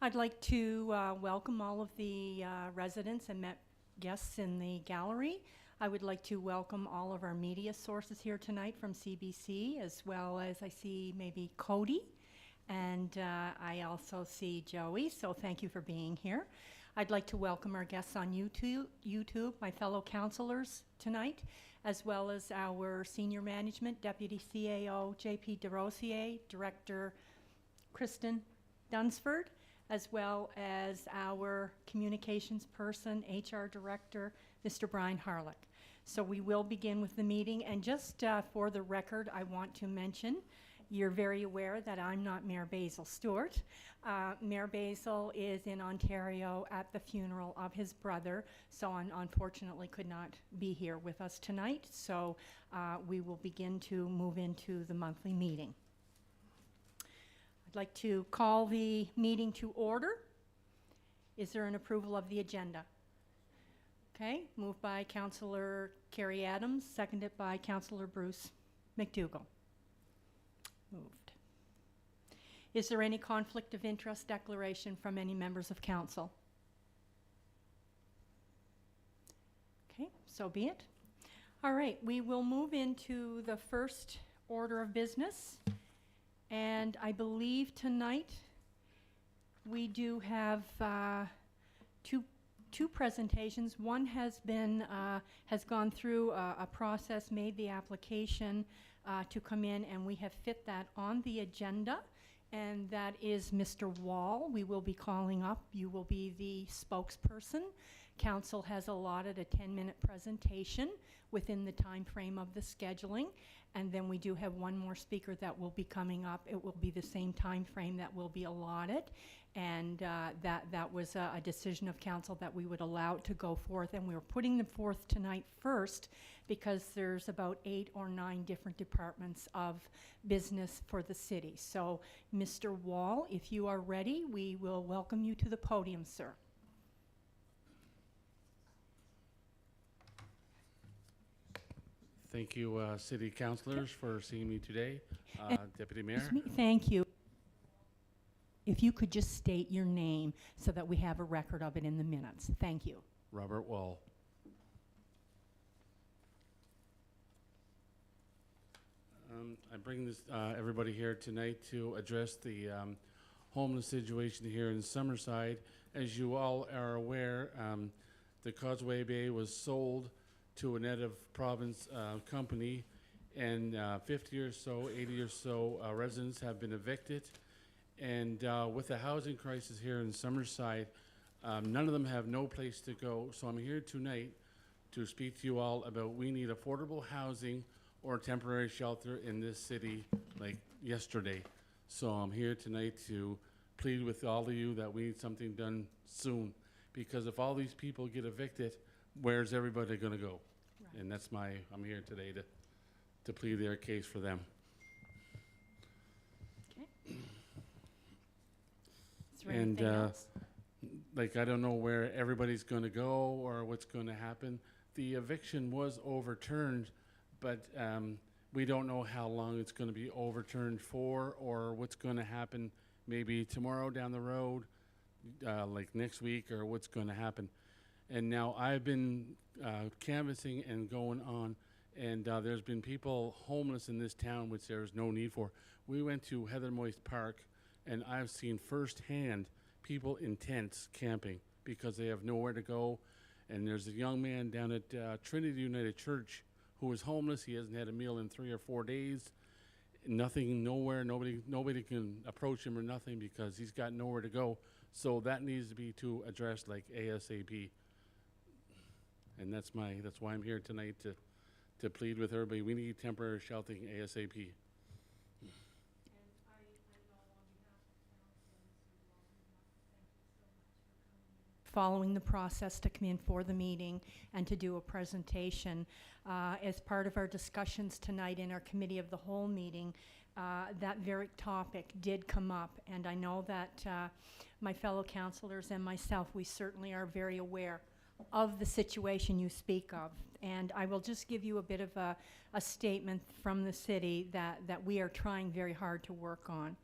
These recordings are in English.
I'd like to welcome all of the residents and guests in the gallery. I would like to welcome all of our media sources here tonight from CBC, as well as I see maybe Cody, and I also see Joey, so thank you for being here. I'd like to welcome our guests on YouTube, my fellow councillors tonight, as well as our senior management, Deputy CAO JP DeRosier, Director Kristen Dunsford, as well as our communications person, HR Director, Mr. Brian Harlick. So we will begin with the meeting, and just for the record, I want to mention, you're very aware that I'm not Mayor Basil Stewart. Mayor Basil is in Ontario at the funeral of his brother, so unfortunately could not be here with us tonight. So we will begin to move into the monthly meeting. I'd like to call the meeting to order. Is there an approval of the agenda? Okay, moved by Councillor Kerry Adams, seconded by Councillor Bruce McDougall. Moved. Is there any conflict of interest declaration from any members of council? Okay, so be it. All right, we will move into the first order of business. And I believe tonight we do have two presentations. One has been has gone through a process, made the application to come in, and we have fit that on the agenda. And that is Mr. Wall. We will be calling up. You will be the spokesperson. Council has allotted a 10-minute presentation within the time frame of the scheduling. And then we do have one more speaker that will be coming up. It will be the same time frame that will be allotted. And that was a decision of council that we would allow it to go forth. And we were putting them forth tonight first because there's about 8 or 9 different departments of business for the city. So Mr. Wall, if you are ready, we will welcome you to the podium, sir. Thank you, City Councillors, for seeing me today. Deputy Mayor. Thank you. If you could just state your name so that we have a record of it in the minutes. Thank you. Robert Wall. I bring this everybody here tonight to address the homeless situation here in Summerside. As you all are aware, the Causeway Bay was sold to a native province company, and 50 or so, 80 or so residents have been evicted. And with the housing crisis here in Summerside, none of them have no place to go. So I'm here tonight to speak to you all about we need affordable housing or temporary shelter in this city like yesterday. So I'm here tonight to plead with all of you that we need something done soon, because if all these people get evicted, where's everybody going to go? Right. And that's I'm here today to plead their case for them. Okay. Is there anything else? Like, I don't know where everybody's going to go or what's going to happen. The eviction was overturned, but we don't know how long it's going to be overturned for or what's going to happen maybe tomorrow down the road, like next week, or what's going to happen. And now I've been canvassing and going on, and there's been people homeless in this town, which there's no need for. We went to Heather Moist Park, and I've seen firsthand people in tents camping because they have nowhere to go. And there's a young man down at Trinity United Church who is homeless. He hasn't had a meal in 3 or 4 days. Nothing, nowhere, nobody can approach him or nothing because he's got nowhere to go. So that needs to be addressed like ASAP. And that's why I'm here tonight to plead with everybody. We need temporary sheltering ASAP. Following the process to come in for the meeting and to do a presentation. As part of our discussions tonight in our committee of the whole meeting, that very topic did come up, and I know that my fellow councillors and myself, we certainly are very aware of the situation you speak of. And I will just give you a bit of a statement from the city that we are trying very hard to work on.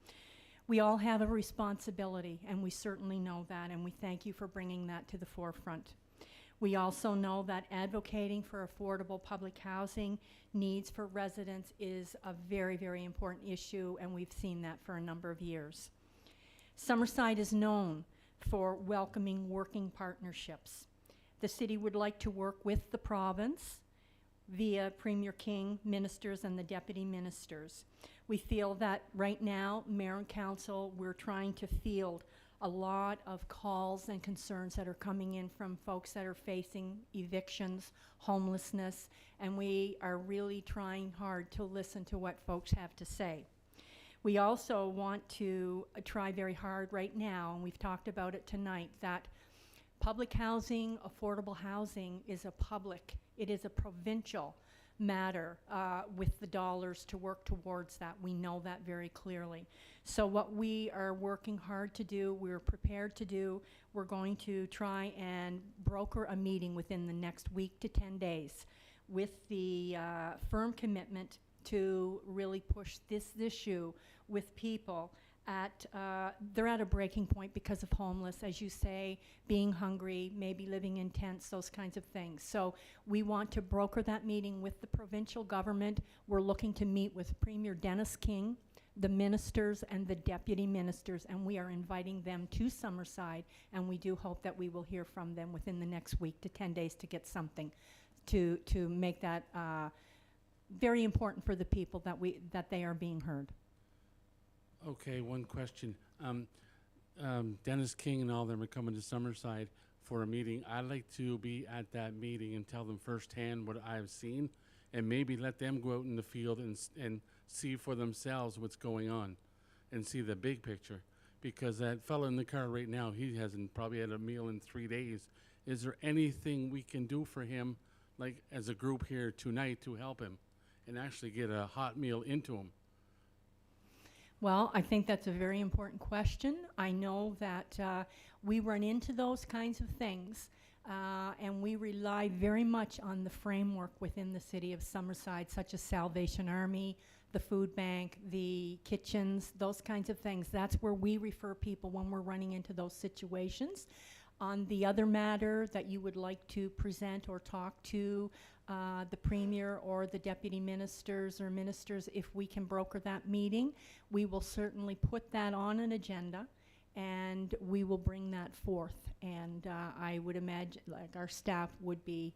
We all have a responsibility, and we certainly know that, and we thank you for bringing that to the forefront. We also know that advocating for affordable public housing needs for residents is a very, very important issue, and we've seen that for a number of years. Summerside is known for welcoming working partnerships. The city would like to work with the province via Premier King, ministers, and the deputy ministers. We feel that right now, Mayor and Council, we're trying to field a lot of calls and concerns that are coming in from folks that are facing evictions, homelessness, and we are really trying hard to listen to what folks have to say. We also want to try very hard right now, and we've talked about it tonight, that public housing, affordable housing is a public, it is a provincial matter with the dollars to work towards that. We know that very clearly. So what we are working hard to do, we're prepared to do, we're going to try and broker a meeting within the next week to 10 days with the firm commitment to really push this issue with people at, they're at a breaking point because of homeless, as you say, being hungry, maybe living in tents, those kinds of things. So we want to broker that meeting with the provincial government. We're looking to meet with Premier Dennis King, the ministers and the deputy ministers, and we are inviting them to Summerside, and we do hope that we will hear from them within the next week to 10 days to get something to make that very important for the people that they are being heard. Okay, one question. Dennis King and all them are coming to Summerside for a meeting. I'd like to be at that meeting and tell them firsthand what I've seen, and maybe let them go out in the field and see for themselves what's going on and see the big picture. Because that fellow in the car right now, he hasn't probably had a meal in 3 days. Is there anything we can do for him, like as a group here tonight, to help him and actually get a hot meal into him? Well, I think that's a very important question. I know that we run into those kinds of things, and we rely very much on the framework within the city of Summerside, such as Salvation Army, the food bank, the kitchens, those kinds of things. That's where we refer people when we're running into those situations. On the other matter that you would like to present or talk to the Premier or the deputy ministers or ministers, if we can broker that meeting, we will certainly put that on an agenda and we will bring that forth. And I would imagine like our staff would be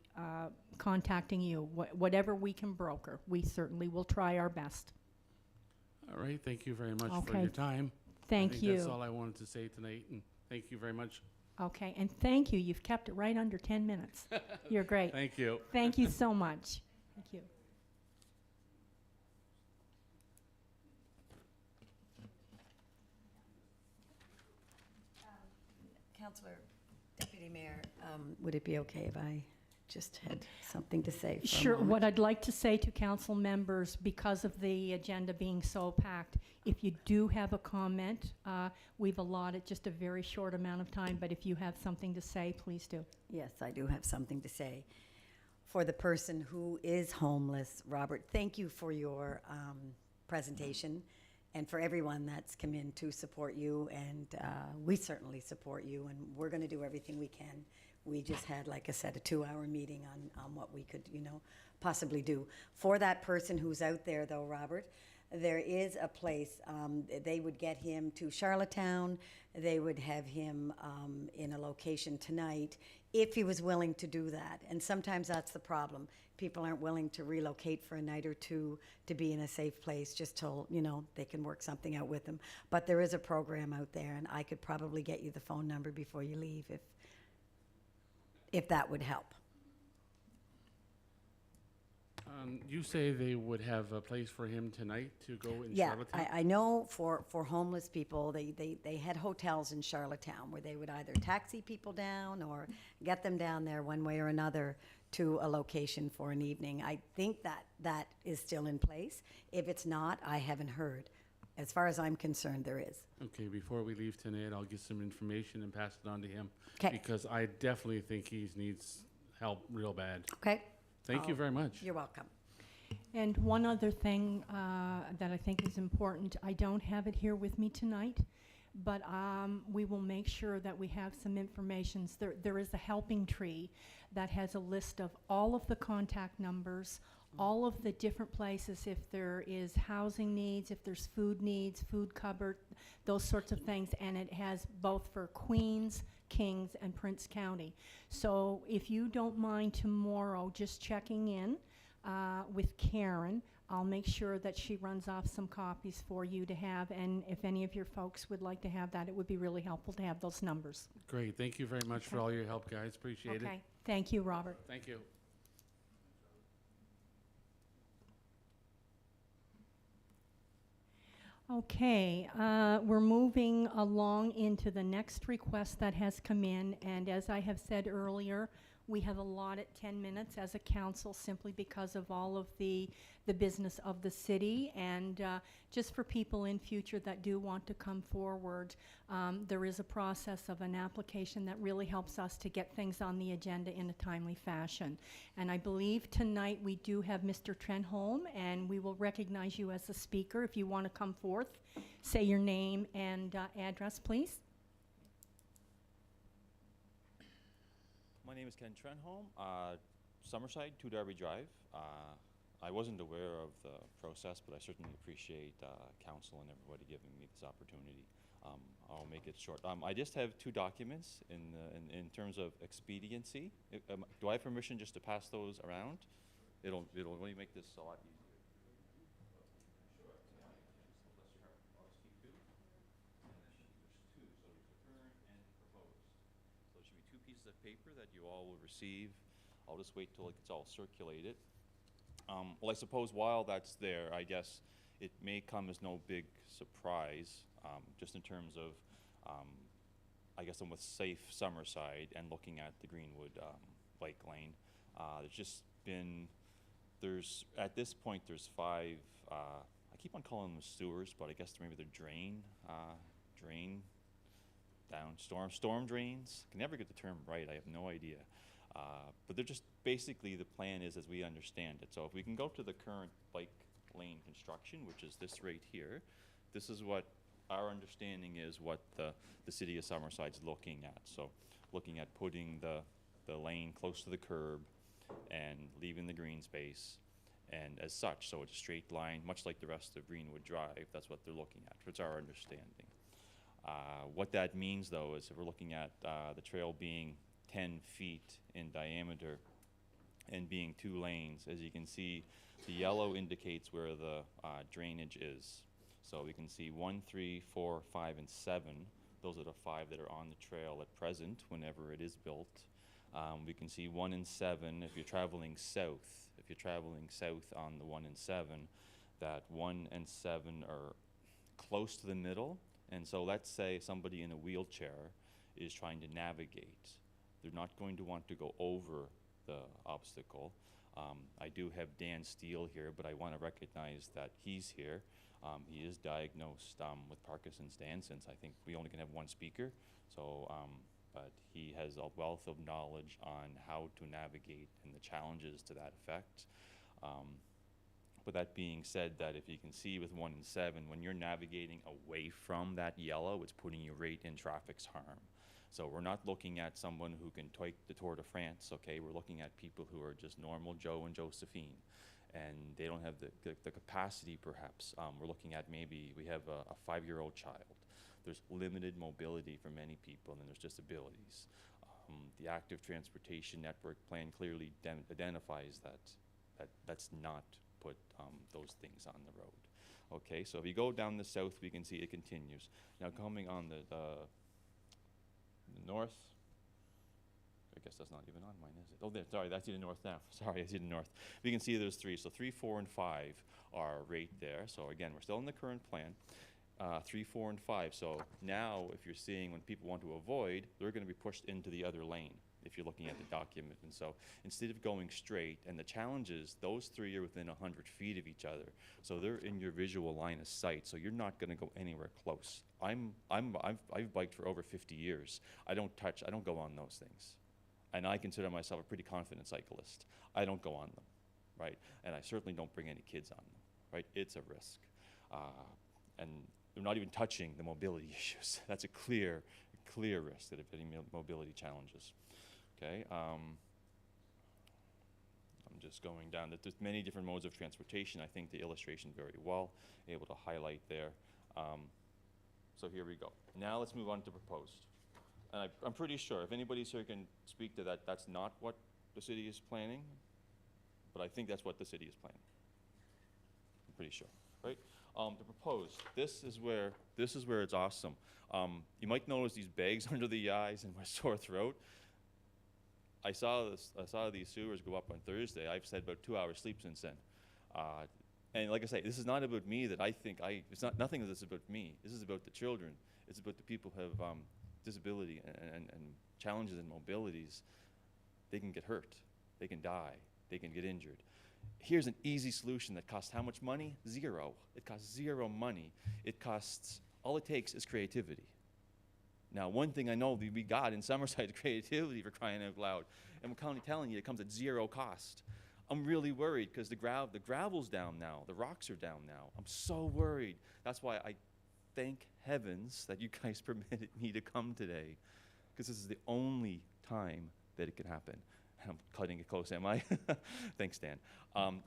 contacting you. Whatever we can broker, we certainly will try our best. All right, thank you very much for Okay. your time. Thank you. That's all I wanted to say tonight, and thank you very much. Okay, and thank you. You've kept it right under 10 minutes. You're great. Thank you. Thank you so much. Thank you. Councillor, Deputy Mayor, would it be okay if I just had something to say for a Sure. moment? What I'd like to say to council members, because of the agenda being so packed, if you do have a comment, we've allotted just a very short amount of time, but if you have something to say, please do. Yes, I do have something to say. For the person who is homeless, Robert, thank you for your presentation, and for everyone that's come in to support you, and we certainly support you, and we're going to do everything we can. We just had, like I said, a 2-hour meeting on what we could, possibly do. For that person who's out there, though, Robert, there is a place, they would get him to Charlottetown, they would have him in a location tonight, if he was willing to do that. And sometimes that's the problem. People aren't willing to relocate for a night or two to be in a safe place just till, they can work something out with them. But there is a program out there, and I could probably get you the phone number before you leave if that would help. You say they would have a place for him tonight to go in Yeah, Charlottetown? I know for homeless people, they had hotels in Charlottetown where they would either taxi people down or get them down there one way or another to a location for an evening. I think that is still in place. If it's not, I haven't heard. As far as I'm concerned, there is. Okay, before we leave tonight, I'll get some information and pass it on to him. 'Kay. Because I definitely think he needs help real bad. Okay? Thank you very much. You're welcome. And one other thing that I think is important, I don't have it here with me tonight, but we will make sure that we have some information. There is a helping tree that has a list of all of the contact numbers, all of the different places, if there is housing needs, if there's food needs, food cupboard, those sorts of things, and it has both for Queens, Kings, and Prince County. So if you don't mind tomorrow just checking in with Karen, I'll make sure that she runs off some copies for you to have, and if any of your folks would like to have that, it would be really helpful to have those numbers. Great. Thank you very much for all your help, guys. Appreciate it. Okay, thank you, Robert. Thank you. Okay, we're moving along into the next request that has come in, and as I have said earlier, we have allotted 10 minutes as a council simply because of all of the business of the city, and just for people in future that do want to come forward, there is a process of an application that really helps us to get things on the agenda in a timely fashion. And I believe tonight we do have Mr. Trenholm, and we will recognize you as a speaker. If you want to come forth, say your name and address, please. My name is Ken Trenholm, Summerside, 2 Darby Drive. I wasn't aware of the process, but I certainly appreciate council and everybody giving me this opportunity. I'll make it short. I just have 2 documents in terms of expediency. Do I have permission just to pass those around? It'll really make this a lot easier. Pieces of paper that you all will receive. I'll just wait till it gets all circulated. Well, I suppose while that's there, I guess it may come as no big surprise, just in terms of, I guess I'm with Safe Summerside and looking at the Greenwood Bike Lane. There's just been, at this point, there's 5, I keep on calling them sewers, but I guess maybe they're drain storm drains. Can never get the term right. I have no idea. But they're just basically, the plan is as we understand it. So if we can go to the current bike lane construction, which is this right here, this is what our understanding is what the city of Summerside's looking at. So looking at putting the lane close to the curb and leaving the green space, and as such, so it's a straight line, much like the rest of Greenwood Drive. That's what they're looking at. It's our understanding. What that means, though, is if we're looking at the trail being 10 feet in diameter and being 2 lanes, as you can see, the yellow indicates where the drainage is. So we can see 1, 3, 4, 5, and 7. Those are the 5 that are on the trail at present whenever it is built. We can see 1 and 7 if you're traveling south. If you're traveling south on the 1 and 7, that 1 and 7 are close to the middle. And so let's say somebody in a wheelchair is trying to navigate. They're not going to want to go over the obstacle. I do have Dan Steele here, but I want to recognize that he's here. He is diagnosed with Parkinson's since I think we only can have 1 speaker. So, but he has a wealth of knowledge on how to navigate and the challenges to that effect. With that being said, that if you can see with 1 and 7, when you're navigating away from that yellow, it's putting you right in traffic's harm. So we're not looking at someone who can take the Tour de France, okay? We're looking at people who are just normal Joe and Josephine, and they don't have the capacity, perhaps. We're looking at maybe we have a 5-year-old child. There's limited mobility for many people, and then there's disabilities. The active transportation network plan clearly identifies that's not put those things on the road. Okay, so if you go down the south, we can see it continues. Now coming on the north, I guess that's not even on mine, is it? Oh, there, sorry, that's the north now. Sorry, I see the north. We can see there's 3, so 3, 4, and 5 are right there. So again, we're still in the current plan. 3, 4, and 5. So now, if you're seeing when people want to avoid, they're going to be pushed into the other lane if you're looking at the document. And so instead of going straight, and the challenge is those 3 are within 100 feet of each other. So they're in your visual line of sight. So you're not going to go anywhere close. I've biked for over 50 years. I don't go on those things. And I consider myself a pretty confident cyclist. I don't go on them. right? And I certainly don't bring any kids on them, right? It's a risk. And they're not even touching the mobility issues. That's a clear risk that if any mobility challenges, okay? I'm just going down. There's many different modes of transportation. I think the illustration very well, able to highlight there. So here we go. Now let's move on to proposed. And I'm pretty sure, if anybody here can speak to that, that's not what the city is planning, but I think that's what the city is planning. I'm pretty sure, right? The proposed, this is where it's awesome. You might notice these bags under the eyes and my sore throat. I saw these sewers go up on Thursday. I've had about 2 hours sleep since then. And like I say, this is not about me that I think it's not, nothing of this is about me. This is about the children. It's about the people who have disability and challenges in mobilities. They can get hurt, they can die, they can get injured. Here's an easy solution that costs how much money? Zero. It costs zero money. All it takes is creativity. Now, one thing I know that we got in Summerside is creativity, for crying out loud. And I'm telling you, it comes at zero cost. I'm really worried because the gravel's down now, the rocks are down now. I'm so worried. That's why I thank heavens that you guys permitted me to come today, because this is the only time that it can happen. I'm cutting it close, am I? Thanks, Dan.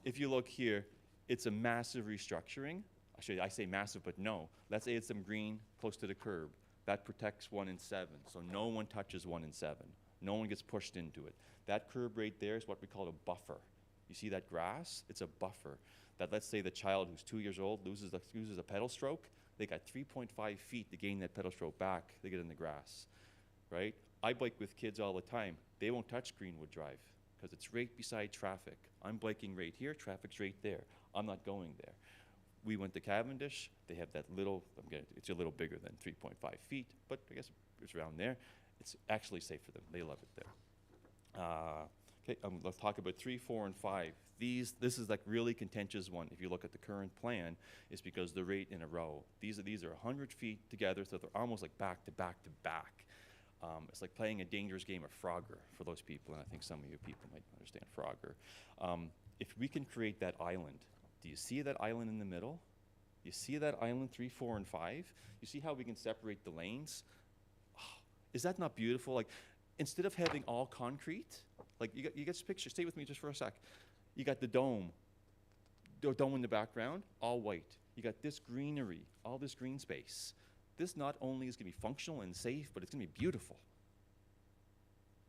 If you look here, it's a massive restructuring. Actually, I say massive, but no. Let's say it's some green close to the curb. That protects 1 in 7, so no one touches 1 in 7. No one gets pushed into it. That curb right there is what we call a buffer. You see that grass? It's a buffer. That, let's say the child who's 2 years old loses a pedal stroke, they got 3.5 feet to gain that pedal stroke back. They get in the grass, right? I bike with kids all the time. They won't touch Greenwood Drive because it's right beside traffic. I'm biking right here, traffic's right there. I'm not going there. We went to Cavendish. They have that little, it's a little bigger than 3.5 feet, but I guess it's around there. It's actually safe for them. They love it there. Okay, let's talk about 3, 4, and 5. This is like really contentious one. If you look at the current plan, it's because they're right in a row. These are 100 feet together, so they're almost like back to back to back. It's like playing a dangerous game of Frogger for those people, and I think some of you people might understand Frogger. If we can create that island, do you see that island in the middle? You see that island 3, 4, and 5? You see how we can separate the lanes? Oh, is that not beautiful? Like, instead of having all concrete, like you get this picture, stay with me just for a sec. You got the dome in the background, all white. You got this greenery, all this green space. This not only is gonna be functional and safe, but it's gonna be beautiful.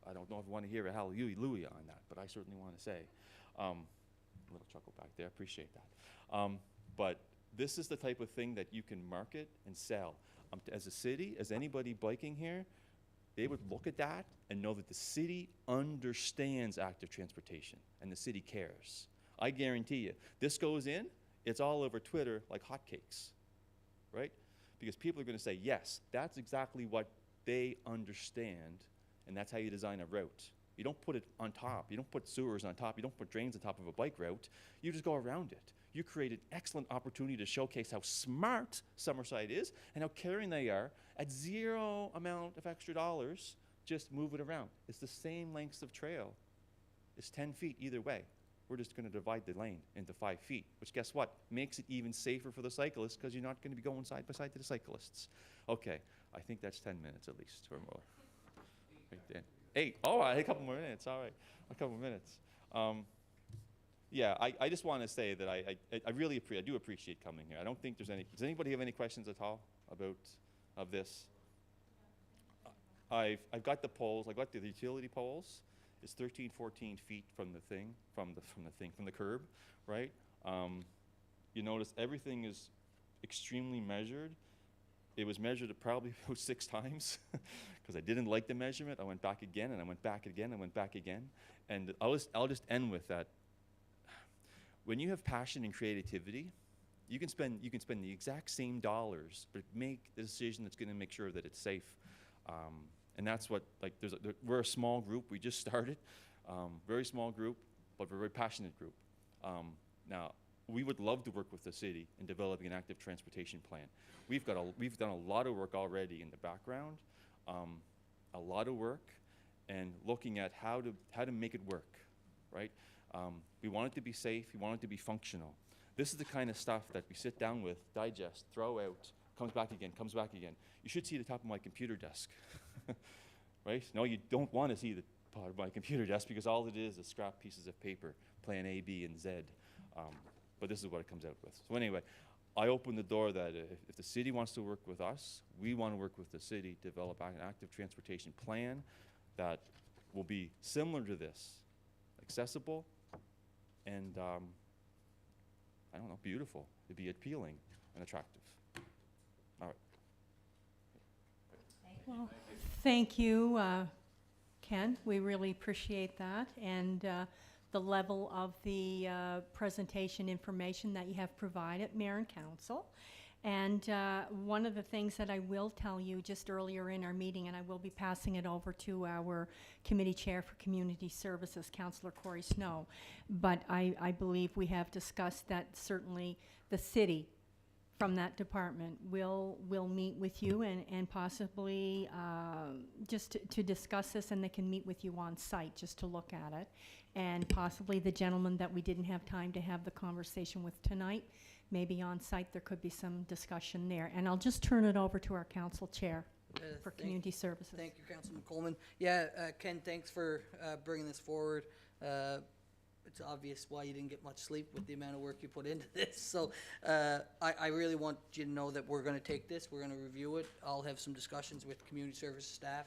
I don't know if you wanna hear a hallelujah on that, but I certainly wanna say. A little chuckle back there, appreciate that. But this is the type of thing that you can market and sell. As a city, as anybody biking here, they would look at that and know that the city understands active transportation and the city cares. I guarantee you, this goes in, it's all over Twitter like hotcakes, right? Because people are gonna say, yes, that's exactly what they understand, and that's how you design a route. You don't put it on top, you don't put sewers on top, you don't put drains on top of a bike route, you just go around it. You create an excellent opportunity to showcase how smart Summerside is and how caring they are. At zero amount of extra dollars, just move it around. It's the same lengths of trail. It's 10 feet either way. We're just gonna divide the lane into 5 feet, which guess what? Makes it even safer for the cyclists because you're not gonna be going side by side to the cyclists. Okay, I think that's 10 minutes at least or more. Right then. 8, all right, a couple more minutes, all right, a couple minutes. Yeah, I just want to say that I really do appreciate coming here. I don't think does anybody have any questions at all of this? I've got the poles, I've got the utility poles. It's 13, 14 feet from the curb, right? You notice everything is extremely measured. It was measured probably about 6 times because I didn't like the measurement. I went back again and I went back again and went back again. And I'll just end with that. When you have passion and creativity, you can spend the exact same dollars, but make the decision that's going to make sure that it's safe. And that's what, like, we're a small group. We just started, very small group, but we're a very passionate group. Now, we would love to work with the city in developing an active transportation plan. We've done a lot of work already in the background, a lot of work, and looking at how to make it work, right? We want it to be safe. We want it to be functional. This is the kind of stuff that we sit down with, digest, throw out, comes back again, comes back again. You should see the top of my computer desk, right? No, you don't want to see the part of my computer desk because all it is scrap pieces of paper, plan A, B, and Z. But this is what it comes out with. So anyway, I open the door that if the city wants to work with us, we want to work with the city to develop an active transportation plan that will be similar to this, accessible and, I don't know, beautiful. It'd be appealing and attractive. All right. Well, thank you, Ken. We really appreciate that. And the level of the presentation information that you have provided, Mayor and Council. And one of the things that I will tell you just earlier in our meeting, and I will be passing it over to our Committee Chair for Community Services, Councillor Corey Snow, but I believe we have discussed that certainly the city from that department will meet with you and possibly just to discuss this, and they can meet with you on site just to look at it. And possibly the gentleman that we didn't have time to have the conversation with tonight, maybe on site there could be some discussion there. And I'll just turn it over to our council chair for community services. Thank you, Councilor McColeman. Yeah, Ken, thanks for bringing this forward. It's obvious why you didn't get much sleep with the amount of work you put into this. So I really want you to know that we're going to take this, we're going to review it. I'll have some discussions with community services staff,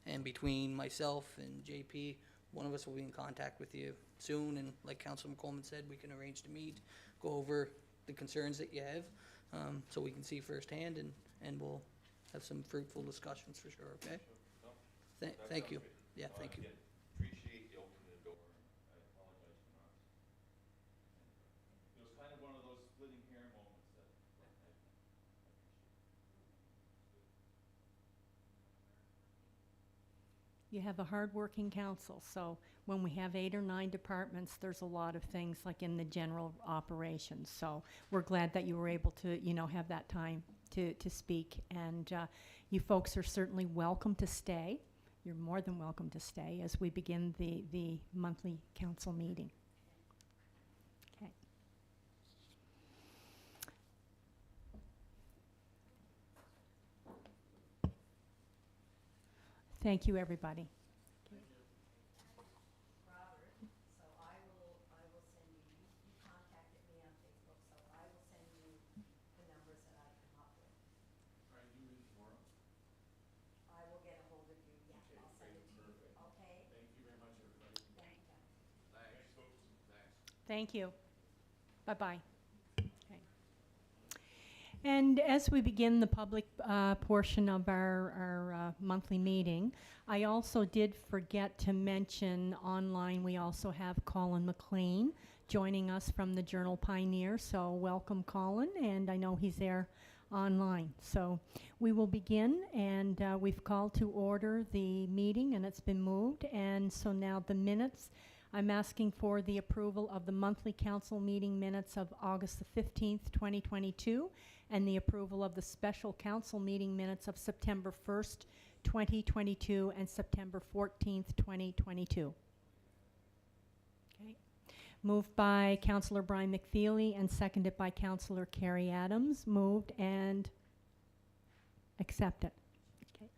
and between myself and JP, one of us will be in contact with you soon. And like Councilor McColeman said, we can arrange to meet, go over the concerns that you have, so we can see firsthand, and we'll have some fruitful discussions for sure, okay? Thank you. Yeah, thank you. Appreciate you opening the door. I apologize for not. It was kind of one of those splitting hair moments that I appreciate. You have a hard-working council, so when we have 8 or 9 departments, there's a lot of things like in the general operations. So we're glad that you were able to, have that time to speak. And you folks are certainly welcome to stay. You're more than welcome to stay as we begin the monthly council meeting. Okay. Thank you, everybody. Robert, so I will send you, you contacted me on Facebook, so I will send you the numbers that I come up with. Are you in tomorrow? I will get a hold of you, yeah, Okay, I'll send it to you, perfect. okay? Thank you very much, everybody. Thank you. Thanks, folks. Thanks. Thank you. Bye-bye. Okay. And as we begin the public portion of our monthly meeting, I also did forget to mention online we also have Colin McLean joining us from the Journal Pioneer. So welcome, Colin, and I know he's there online. So we will begin, and we've called to order the meeting, and it's been moved. And so now the minutes. I'm asking for the approval of the monthly council meeting minutes of August the 15th, 2022, and the approval of the special council meeting minutes of September 1st, 2022, and September 14th, 2022. Okay. Moved by Councillor Brian McFeely and seconded by Councillor Carrie Adams. Moved and accepted. Okay.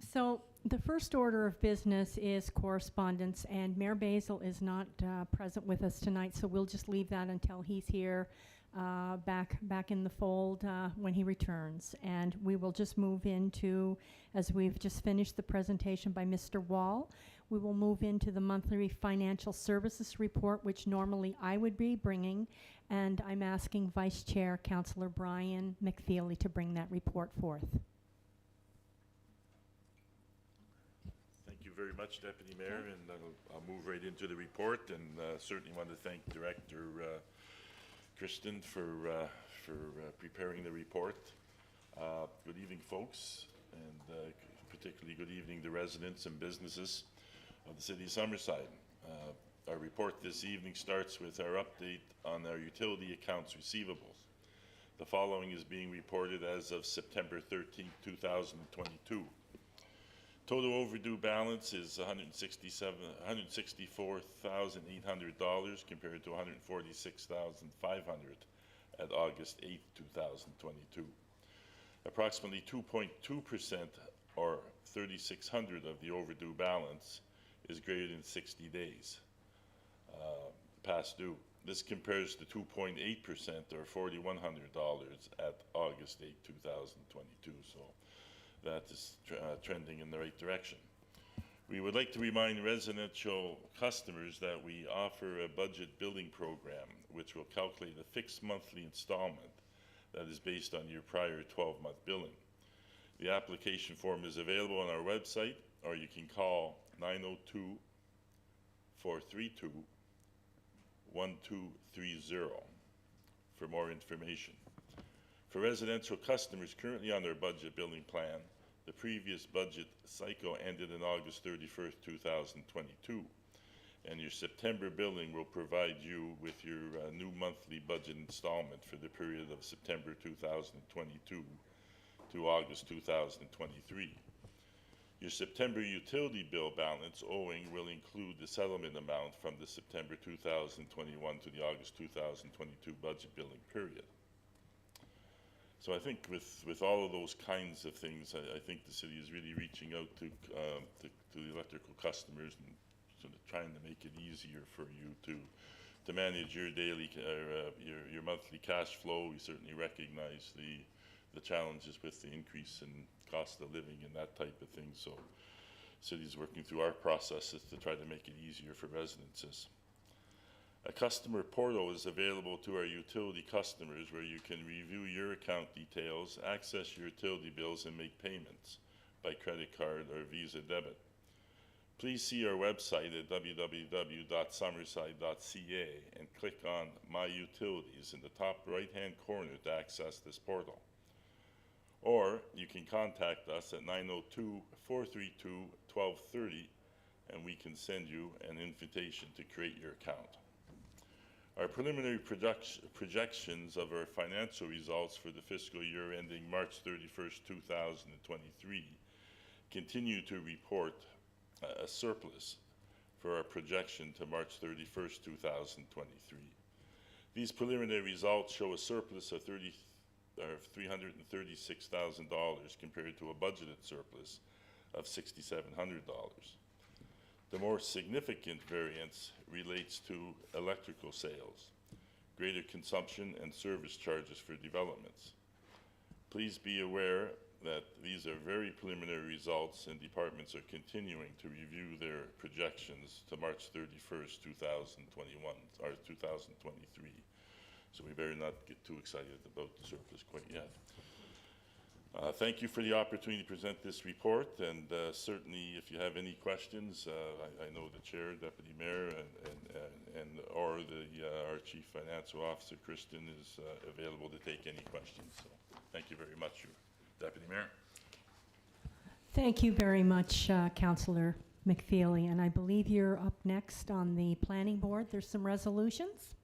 So the first order of business is correspondence, and Mayor Basil is not present with us tonight, so we'll just leave that until he's here back in the fold when he returns. And we will just move into, as we've just finished the presentation by Mr. Wall, we will move into the monthly financial services report, which normally I would be bringing, and I'm asking Vice Chair Councillor Brian McFeely to bring that report forth. Thank you very much, Deputy Mayor, and I'll move right into the report, and certainly want to thank Director Kristen for preparing the report. Good evening, folks, and particularly good evening to residents and businesses of the city of Summerside. Our report this evening starts with our update on our utility accounts receivables. The following is being reported as of September 13th, 2022. Total overdue balance is $164,800 compared to $146,500 at August 8, 2022. Approximately 2.2% or 3,600 of the overdue balance is greater than 60 days past due. This compares to 2.8% or $4,100 at August 8, 2022. So that is trending in the right direction. We would like to remind residential customers that we offer a budget billing program which will calculate a fixed monthly installment that is based on your prior 12-month billing. The application form is available on our website, or you can call 902-432-1230 for more information. For residential customers currently on their budget billing plan, the previous budget cycle ended on August 31st, 2022, and your September billing will provide you with your new monthly budget installment for the period of September 2022 to August 2023. Your September utility bill balance owing will include the settlement amount from the September 2021 to the August 2022 budget billing period. So I think with all of those kinds of things, I think the city is really reaching out to the electrical customers and sort of trying to make it easier for you to manage your daily, your monthly cash flow. We certainly recognize the challenges with the increase in cost of living and that type of thing. So city's working through our processes to try to make it easier for residences. A customer portal is available to our utility customers where you can review your account details, access your utility bills, and make payments by credit card or Visa debit. Please see our website at www.summerside.ca and click on My Utilities in the top right-hand corner to access this portal. Or you can contact us at 902-432-1230 and we can send you an invitation to create your account. Our preliminary projections of our financial results for the fiscal year ending March 31st, 2023 continue to report a surplus for our projection to March 31st, 2023. These preliminary results show a surplus of $336,000 compared to a budgeted surplus of $6,700. The more significant variance relates to electrical sales, greater consumption, and service charges for developments. Please be aware that these are very preliminary results and departments are continuing to review their projections to March 31st, 2021, or 2023. So we better not get too excited about the surplus quite yet. Thank you for the opportunity to present this report, and certainly if you have any questions, I know the chair, deputy mayor, or our chief financial officer, Kristen, is available to take any questions. So thank you very much, Deputy Mayor. Thank you very much, Councillor McFeely, and I believe you're up next on the planning board. There's some resolutions.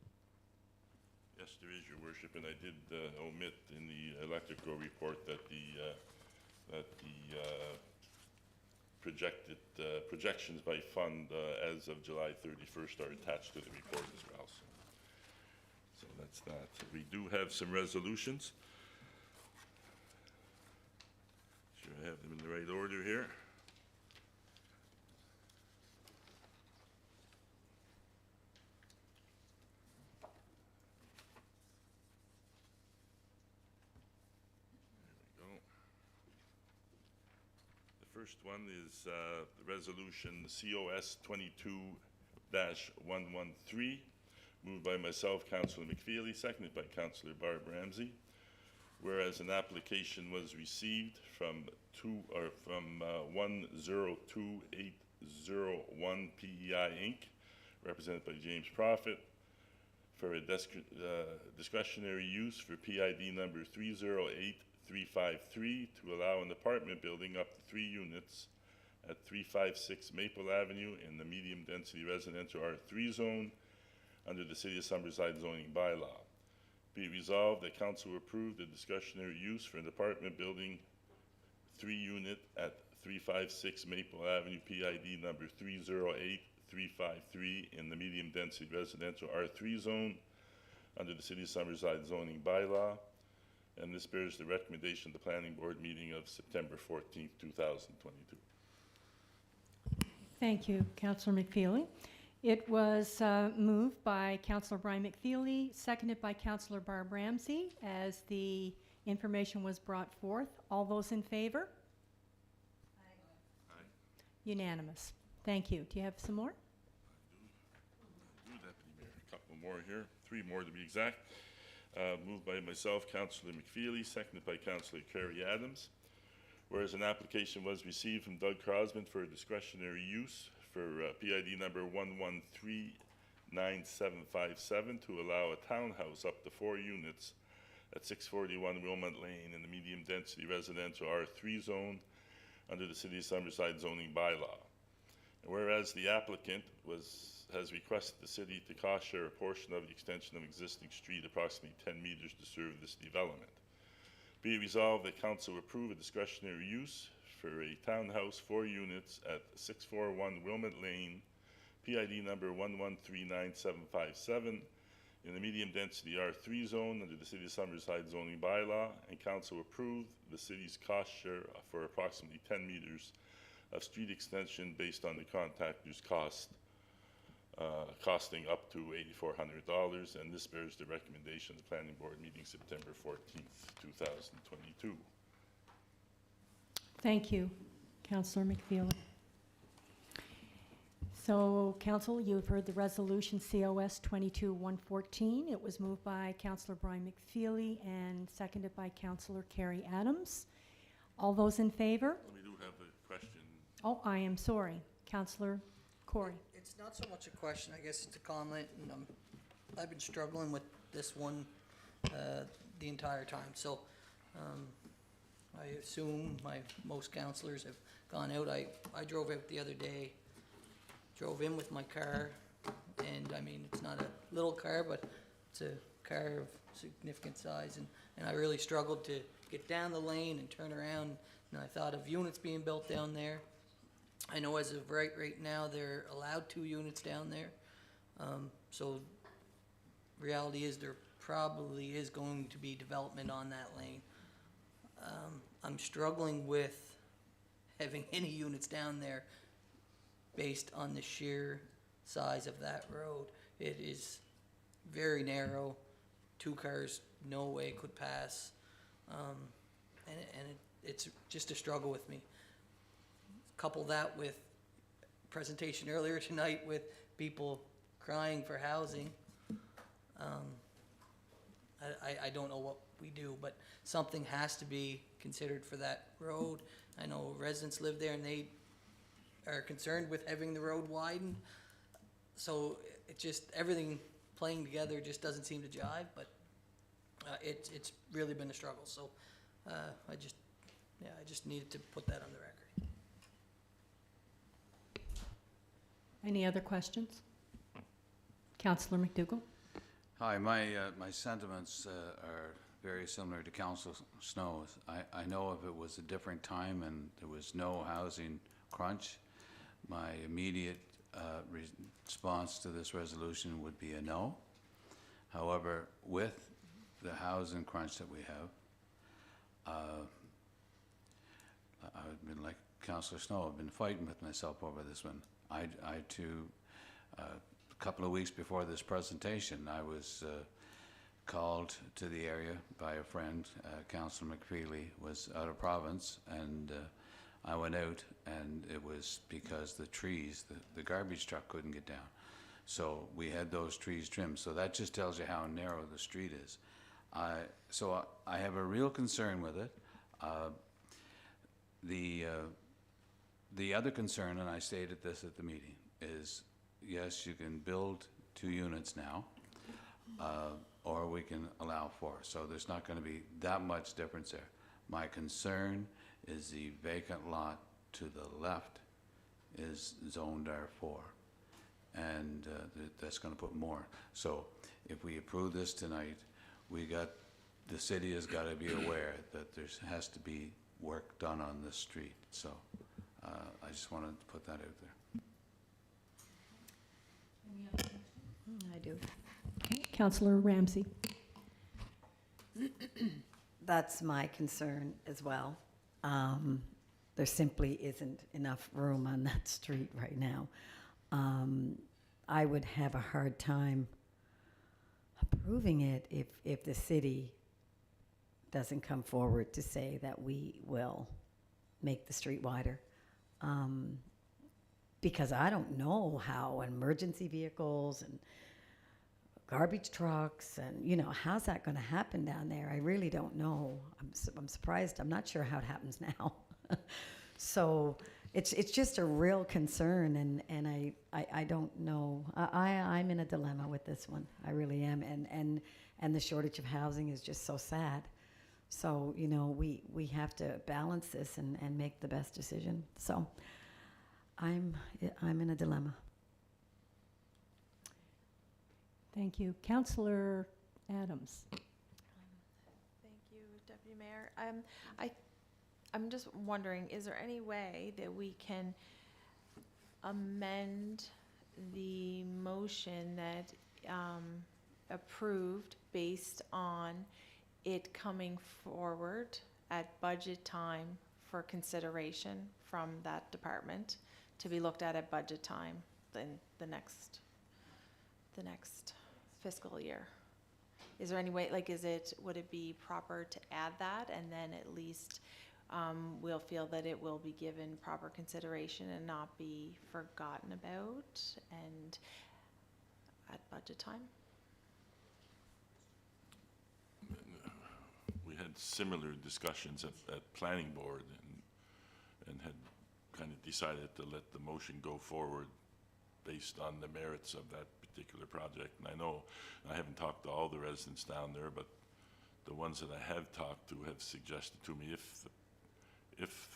Yes, there is, Your Worship, and I did omit in the electrical report that the projected projections by fund as of July 31st are attached to the report as well. So that's that. So we do have some resolutions. Sure I have them in the right order here. First one is the resolution COS 22-113, moved by myself, Councillor McFeely, seconded by Councillor Barb Ramsey. Whereas an application was received from 102801 PEI Inc., represented by James Prophet, for a discretionary use for PID number 308353 to allow an apartment building up to 3 units at 356 Maple Avenue in the medium density residential R3 zone under the City of Summerside zoning bylaw. Be it resolved that council approve the discretionary use for an apartment building 3 unit at 356 Maple Avenue, PID number 308353 in the medium-density residential R3 zone under the City of Summerside zoning bylaw. And this bears the recommendation of the Planning Board meeting of September 14th, 2022. Thank you, Councillor McFeely. It was moved by Councillor Brian McFeely, seconded by Councillor Barb Ramsey, as the information was brought forth. All those in favor? Aye. Unanimous. Thank you. Do you have some more? Deputy Mayor. A couple more here, 3 more to be exact. Moved by myself, Councillor McFeely, seconded by Councillor Kerry Adams. Whereas an application was received from Doug Crosman for discretionary use for PID number 1139757 to allow a townhouse up to 4 units at 641 Wilmot Lane in the medium-density residential R3 zone under the City of Summerside zoning bylaw. And whereas the applicant has requested the city to cost share a portion of the extension of existing street approximately 10 meters to serve this development. Be it resolved that council approve a discretionary use for a townhouse 4 units at 641 Wilmot Lane, PID number 1139757 in the medium-density R3 zone under the City of Summerside zoning bylaw, and council approve the city's cost share for approximately 10 meters of street extension based on the contractor's cost, costing up to $8,400, and this bears the recommendation of the Planning Board meeting September 14th, 2022. Thank you, Councillor McFeely. So, Council, you have heard the resolution COS 22-114. It was moved by Councillor Brian McFeely and seconded by Councillor Kerry Adams. All those in favor? We do have a question. Oh, I am sorry. Councillor Corey. It's not so much a question, I guess it's a comment, and I've been struggling with this one the entire time. So I assume most councillors have gone out. I drove out the other day, drove in with my car, and I mean, it's not a little car, but it's a car of significant size, and I really struggled to get down the lane and turn around, and I thought of units being built down there. I know as of right now, they're allowed 2 units down there. So reality is there probably is going to be development on that lane. I'm struggling with having any units down there based on the sheer size of that road. It is very narrow. 2 cars, no way could pass. It's just a struggle with me. Couple that with presentation earlier tonight with people crying for housing. I don't know what we do, but something has to be considered for that road. I know residents live there and they are concerned with having the road widened. So it just, everything playing together just doesn't seem to jive, but it's really been a struggle. So I just needed to put that on the record. Any other questions? Councillor McDougall. Hi, my sentiments are very similar to Councillor Snow's. I know if it was a different time and there was no housing crunch, my immediate response to this resolution would be a no. However, with the housing crunch that we have, I've been like Councillor Snow, I've been fighting with myself over this one. I too, a couple of weeks before this presentation, I was called to the area by a friend. Councillor McFeely was out of province, and I went out, and it was because the trees, the garbage truck couldn't get down. So we had those trees trimmed. So that just tells you how narrow the street is. So I have a real concern with it. The other concern, and I stated this at the meeting, is yes, you can build 2 units now, or we can allow 4. So there's not going to be that much difference there. My concern is the vacant lot to the left is zoned R4, and that's going to put more. So if we approve this tonight, the city has got to be aware that there has to be work done on this street. So I just wanted to put that out there. I do. Okay, Councillor Ramsey. That's my concern as well. There simply isn't enough room on that street right now. I would have a hard time approving it if the city doesn't come forward to say that we will make the street wider. Because I don't know how emergency vehicles and garbage trucks and, you know, how's that going to happen down there? I really don't know. I'm surprised. I'm not sure how it happens now. So it's just a real concern, and I don't know. I'm in a dilemma with this one. I really am, and the shortage of housing is just so sad. So, you know, we have to balance this and make the best decision. So I'm in a dilemma. Thank you. Councillor Adams. Thank you, Deputy Mayor. I'm just wondering, is there any way that we can amend the motion that approved based on it coming forward at budget time for consideration from that department to be looked at budget time in the next fiscal year? Is there any way, like, would it be proper to add that, and then at least we'll feel that it will be given proper consideration and not be forgotten about and at budget time? We had similar discussions at planning board and had kind of decided to let the motion go forward based on the merits of that particular project. And I know I haven't talked to all the residents down there, but the ones that I have talked to have suggested to me if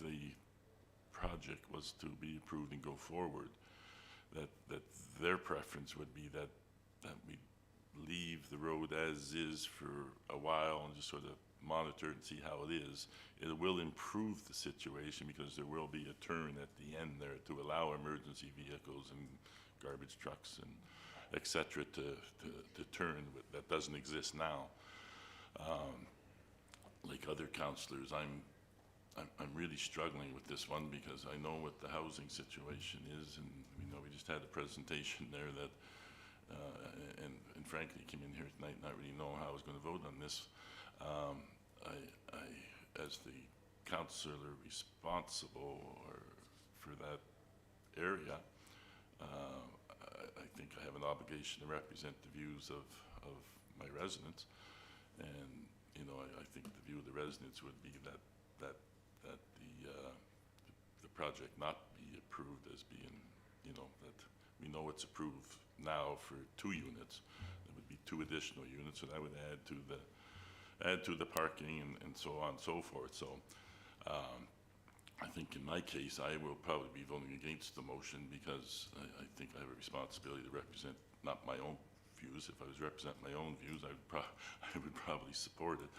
the project was to be approved and go forward, that their preference would be that we leave the road as is for a while and just sort of monitor and see how it is. It will improve the situation because there will be a turn at the end there to allow emergency vehicles and garbage trucks and et cetera to turn. That doesn't exist now. Like other councillors, I'm really struggling with this one because I know what the housing situation is, and we just had a presentation there that and frankly came in here tonight not really knowing how I was going to vote on this. I as the councillor responsible for that area, I think I have an obligation to represent the views of my residents, and I think the view of the residents would be that the project not be approved as being, that we know it's approved now for 2 units. There would be 2 additional units, so that would add to the parking and so on and so forth. So I think in my case, I will probably be voting against the motion because I think I have a responsibility to represent not my own views. If I was representing my own views, I would probably support it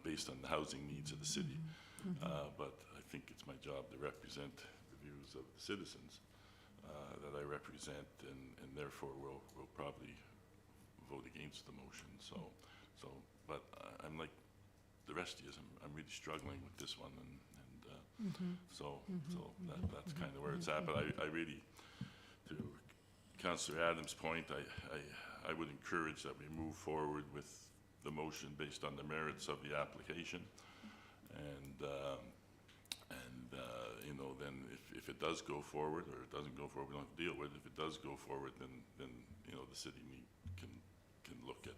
based on the housing needs of the city. But I think it's my job to represent the views of the citizens that I represent, and therefore will probably vote against the motion. But I'm like the rest of you. I'm really struggling with this one, that's kind of where it's at. But I really, to Councillor Adams' point, I would encourage that we move forward with the motion based on the merits of the application, and then if it does go forward, or it doesn't go forward, we don't have to deal with it. If it does go forward, then the city can look at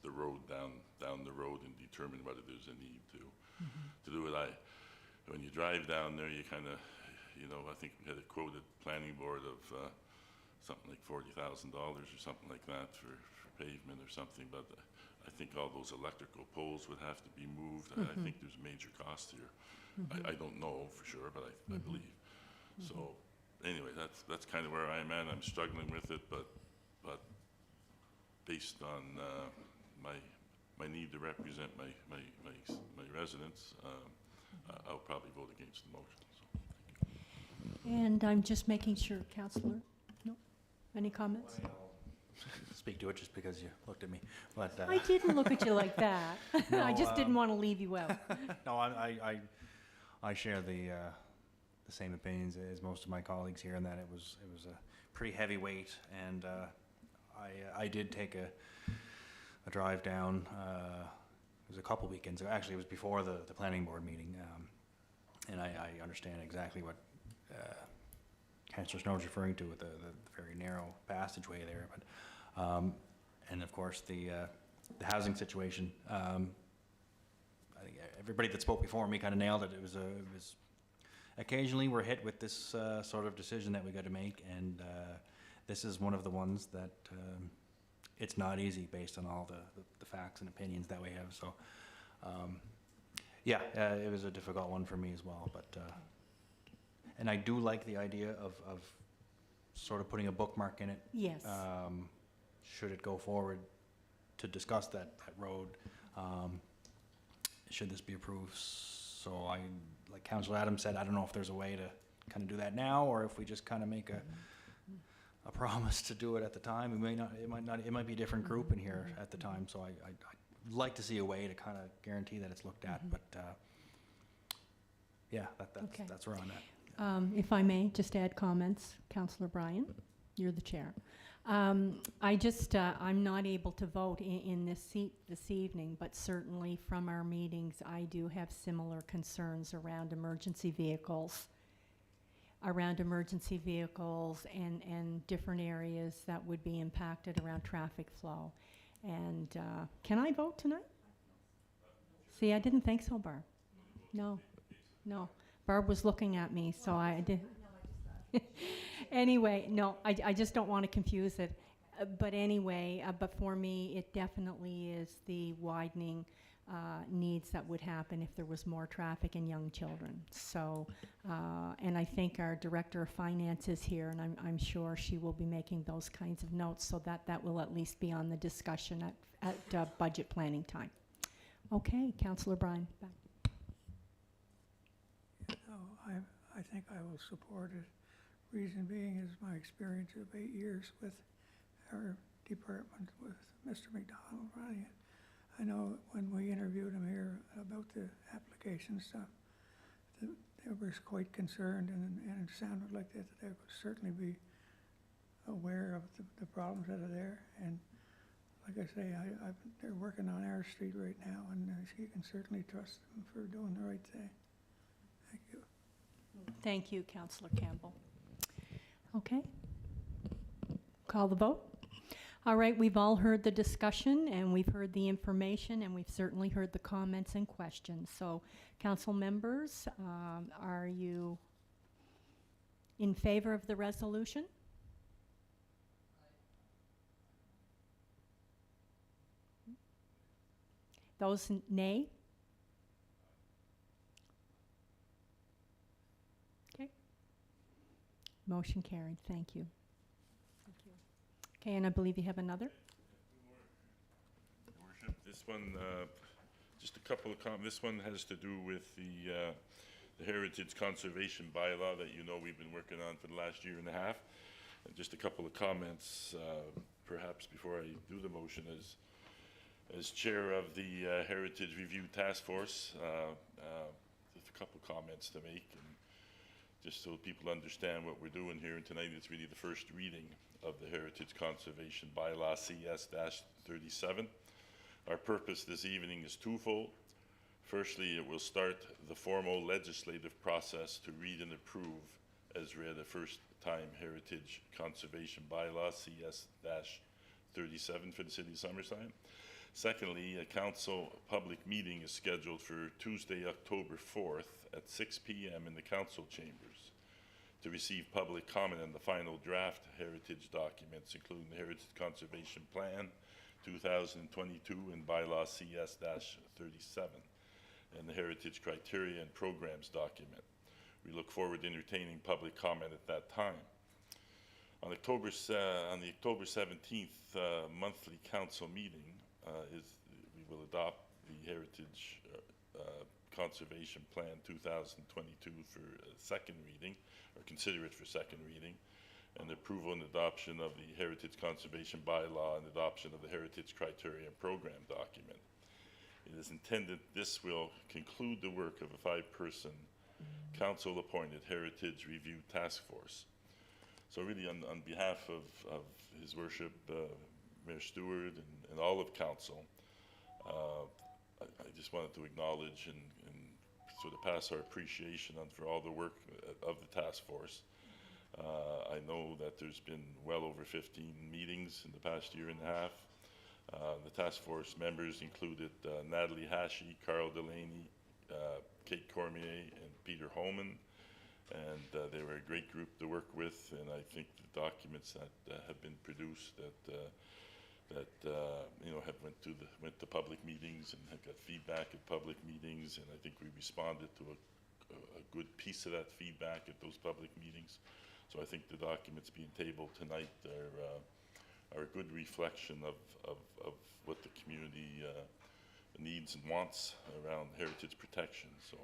the road down the road and determine whether there's a need to do it. When you drive down there, you kind of, I think we had a quoted planning board of something like $40,000 or something like that for pavement or something, but I think all those electrical poles would have to be moved. I think there's major cost here. I don't know for sure, but I believe. So anyway, that's kind of where I'm at. I'm struggling with it, but based on my need to represent my residents, I'll probably vote against the motion. So, thank you. And I'm just making sure, Councillor, no? Any comments? Speak to it just because you looked at me, but I didn't look at you like that. I No, just didn't want to leave you out. no, I share the same opinions as most of my colleagues here, in that it was a pretty heavy weight, and I did take a drive down. It was a couple weekends ago. Actually, it was before the planning board meeting, and I understand exactly what Councillor Snow is referring to with the very narrow passageway there, but. And of course, the housing situation. I think everybody that spoke before me kind of nailed it. It was occasionally we're hit with this sort of decision that we got to make, and this is one of the ones that it's not easy based on all the facts and opinions that we have. So, yeah, it was a difficult one for me as well. But and I do like the idea of sort of putting a bookmark in it. Yes. Should it go forward to discuss that road, should this be approved? So like Councillor Adams said, I don't know if there's a way to kind of do that now, or if we just kind of make a promise to do it at the time. It might be a different group in here at the time, so I'd like to see a way to kind of guarantee that it's looked at, but yeah, Okay. that's where I'm at. If I may, just add comments. Councillor Bryan, you're the chair. I just, I'm not able to vote in this seat this evening, but certainly from our meetings, I do have similar concerns around emergency vehicles, and different areas that would be impacted around traffic flow. And can I vote tonight? See, I didn't think so, Barb. No. Barb was looking at me, so I did. Anyway, no, I just don't want to confuse it. But anyway, but for me, it definitely is the widening needs that would happen if there was more traffic and young children. So, and I think our Director of Finance is here, and I'm sure she will be making those kinds of notes, so that will at least be on the discussion at budget planning time. Okay, Councillor Bryan, back. No, I think I will support it. Reason being is my experience of 8 years with our department with Mr. McDonald running it. I know when we interviewed him here about the application stuff, they were quite concerned, and it sounded like that they would certainly be aware of the problems that are there. And like I say, they're working on our street right now, and you can certainly trust them for doing the right thing. Thank you. Thank you, Councillor Campbell. Okay. Call the vote. All right, we've all heard the discussion, and we've heard the information, and we've certainly heard the comments and questions. So, council members, are you in favor of the resolution? Those nay? Okay. Motion carried. Thank you. Thank you. Okay, and I believe you have another? Your Worship, this one, just a couple of comments. This one has to do with the Heritage Conservation Bylaw that you know we've been working on for the last year and a half. And just a couple of comments, perhaps before I do the motion. As chair of the Heritage Review Task Force, just a couple of comments to make, and just so people understand what we're doing here. And tonight it's really the first reading of the Heritage Conservation Bylaw CS-37. Our purpose this evening is twofold. Firstly, it will start the formal legislative process to read and approve as read a first-time Heritage Conservation Bylaw CS-37 for the City of Summerside. Secondly, a council public meeting is scheduled for Tuesday, October 4th at 6 p.m. in the council chambers to receive public comment on the final draft heritage documents, including the Heritage Conservation Plan 2022 and Bylaw CS-37 and the Heritage Criteria and Programs document. We look forward to entertaining public comment at that time. On the October 17th monthly council meeting, we will adopt the Heritage Conservation Plan 2022 for second reading, or consider it for second reading, and approval and adoption of the Heritage Conservation Bylaw and adoption of the Heritage Criteria and Program document. It is intended this will conclude the work of a 5-person council-appointed Heritage Review Task Force. So really on behalf of His Worship, Mayor Stewart and all of council, I just wanted to acknowledge and sort of pass our appreciation on for all the work of the task force. I know that there's been well over 15 meetings in the past year and a half. The task force members included Natalie Hashi, Carl Delaney, Kate Cormier, and Peter Holman, and they were a great group to work with. And I think the documents that have been produced you know, have went to public meetings and have got feedback at public meetings, and I think we responded to a good piece of that feedback at those public meetings. So I think the documents being tabled tonight are a good reflection of what the community needs and wants around heritage protection. So,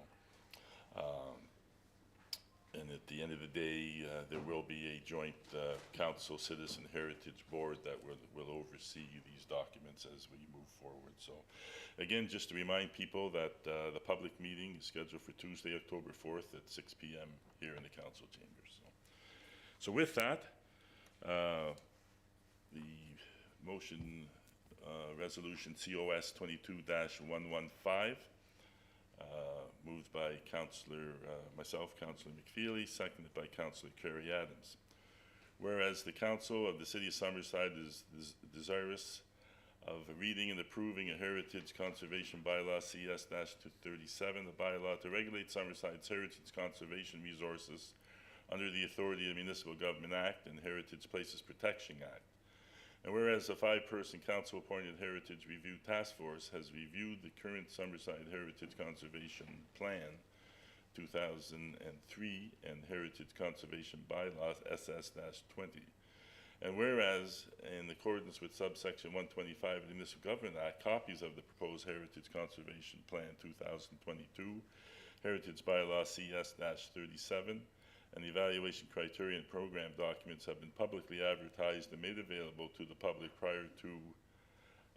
and at the end of the day, there will be a joint council citizen heritage board that will oversee these documents as we move forward. So again, just to remind people that the public meeting is scheduled for Tuesday, October 4th at 6 p.m. here in the council chambers. So with that, the motion resolution COS 22-115, moved by myself, Councillor McFeely, seconded by Councillor Kerry Adams. Whereas the Council of the City of Summerside is desirous of reading and approving a Heritage Conservation Bylaw CS-37, a bylaw to regulate Summerside's heritage conservation resources under the authority of the Municipal Government Act and Heritage Places Protection Act. And whereas a 5-person council-appointed Heritage Review Task Force has reviewed the current Summerside Heritage Conservation Plan 2003 and Heritage Conservation Bylaws SS-20. And whereas, in accordance with subsection 125 of the Municipal Government Act, copies of the proposed Heritage Conservation Plan 2022, Heritage Bylaw CS-37, and the evaluation criteria and program documents have been publicly advertised and made available to the public prior to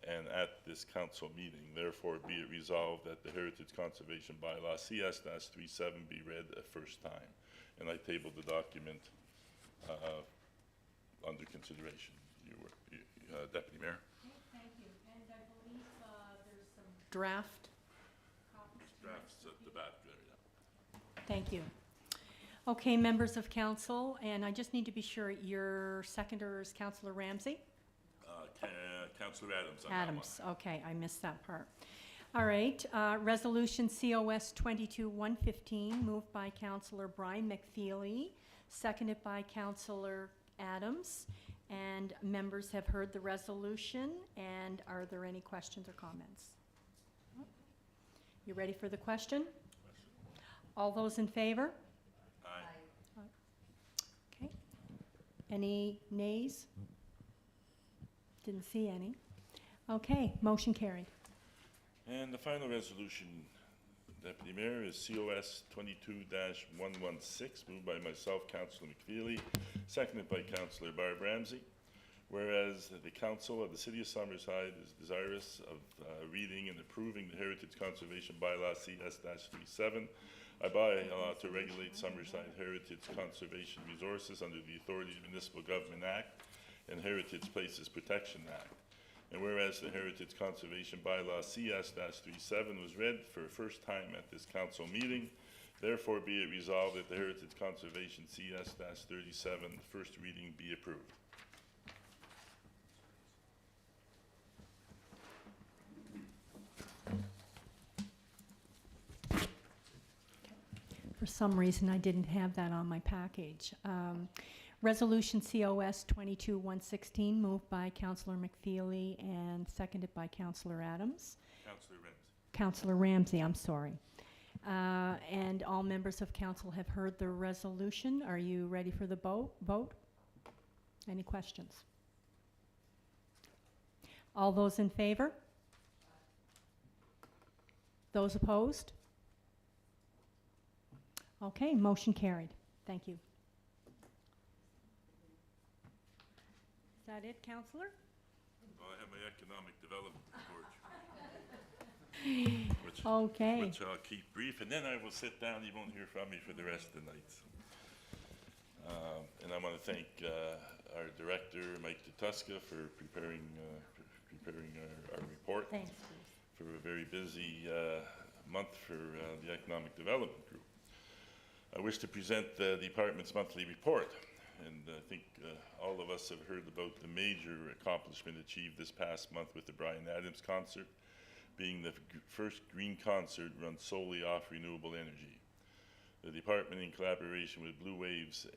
and at this council meeting. Therefore, be it resolved that the Heritage Conservation Bylaw CS-37 be read a first time. And I tabled the document under consideration, Deputy Mayor. Okay, thank you. And I believe there's some draft copies. Drafts at the back there, yeah. Thank you. Okay, members of council, and I just need to be sure your seconder is Councillor Ramsey? Councillor Adams on that one. Adams, okay, I missed that part. All right, resolution COS 22-115, moved by Councillor Brian McFeely, seconded by Councillor Adams, and members have heard the resolution, and are there any questions or comments? You ready for the question? All those in favor? Aye. Okay. Any nays? Didn't see any. Okay, motion carried. And the final resolution, Deputy Mayor, is COS 22-116, moved by myself, Councillor McFeely, seconded by Councillor Barb Ramsey. Whereas the Council of the City of Summerside is desirous of reading and approving the Heritage Conservation Bylaw CS-37, a bylaw to regulate Summerside heritage conservation resources under the authority of the Municipal Government Act and Heritage Places Protection Act. And whereas the Heritage Conservation Bylaw CS-37 was read for a first time at this council meeting, therefore be it resolved that the Heritage Conservation CS-37 first reading be approved. For some reason, I didn't have that on my package. Resolution COS 22-116, moved by Councillor McFeely and seconded by Councillor Adams. Councillor Ramsey. Councillor Ramsey, I'm sorry. And all members of council have heard the resolution. Are you ready for the vote? Any questions? All those in favor? Those opposed? Okay, motion carried. Thank you. Is that it, Councillor? Well, I have my economic development report. Which, Okay. which I'll keep brief, and then I will sit down. You won't hear from me for the rest of the night. And I want to thank our director, Mike Tuska, for preparing our report. Thanks, Bruce. For a very busy month for the Economic Development Group. I wish to present the department's monthly report, and I think all of us have heard about the major accomplishment achieved this past month with the Bryan Adams concert, being the first green concert run solely off renewable energy. The department, in collaboration with Blue Waves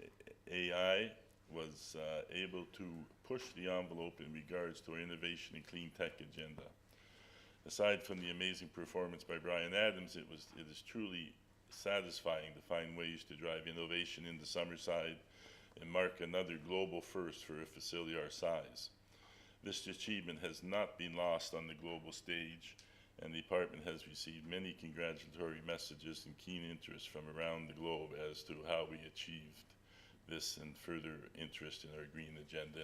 AI, was able to push the envelope in regards to our innovation and clean tech agenda. Aside from the amazing performance by Bryan Adams, it is truly satisfying to find ways to drive innovation into Summerside and mark another global first for a facility our size. This achievement has not been lost on the global stage, and the department has received many congratulatory messages and keen interest from around the globe as to how we achieved this and further interest in our green agenda.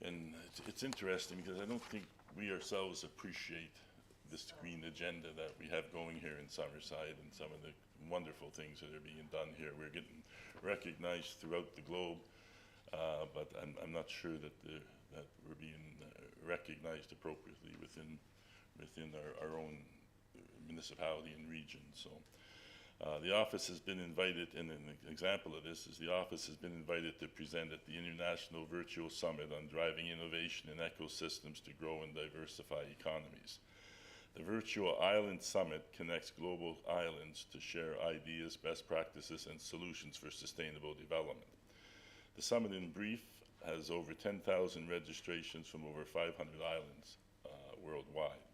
And it's interesting because I don't think we ourselves appreciate this green agenda that we have going here in Summerside and some of the wonderful things that are being done here. We're getting recognized throughout the globe, but I'm not sure that we're being recognized appropriately within our own municipality and region. So the office has been invited, and an example of this is the office has been invited to present at the International Virtual Summit on driving innovation in ecosystems to grow and diversify economies. The Virtual Island Summit connects global islands to share ideas, best practices, and solutions for sustainable development. The summit, in brief, has over 10,000 registrations from over 500 islands worldwide.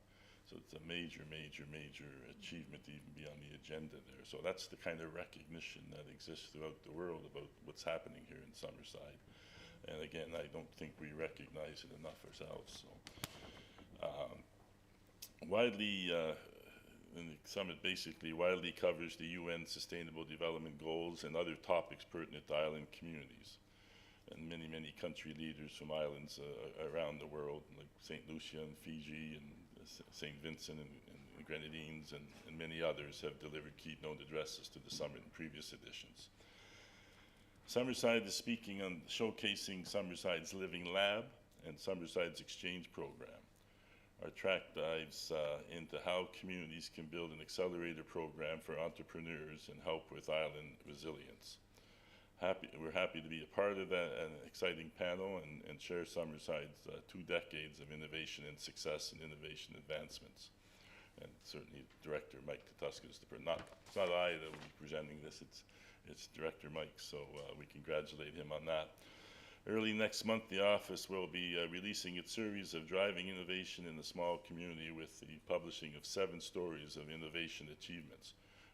So it's a major, major, major achievement to even be on the agenda there. So that's the kind of recognition that exists throughout the world about what's happening here in Summerside. And again, I don't think we recognize it enough ourselves. So, and the summit basically widely covers the UN Sustainable Development Goals and other topics pertinent to island communities. And many, many country leaders from islands around the world, like St. Lucia and Fiji and St. Vincent and Grenadines and many others, have delivered keynote addresses to the summit in previous editions. Summerside is speaking on showcasing Summerside's Living Lab and Summerside's Exchange Program. Our track dives into how communities can build an accelerator program for entrepreneurs and help with island resilience. We're happy to be a part of that an exciting panel and share Summerside's 2 decades of innovation and success and innovation advancements. And certainly Director Mike Tuska is it's not I that will be presenting this, it's Director Mike, so we congratulate him on that. Early next month, the office will be releasing its series of driving innovation in the small community with the publishing of 7 stories of innovation achievements.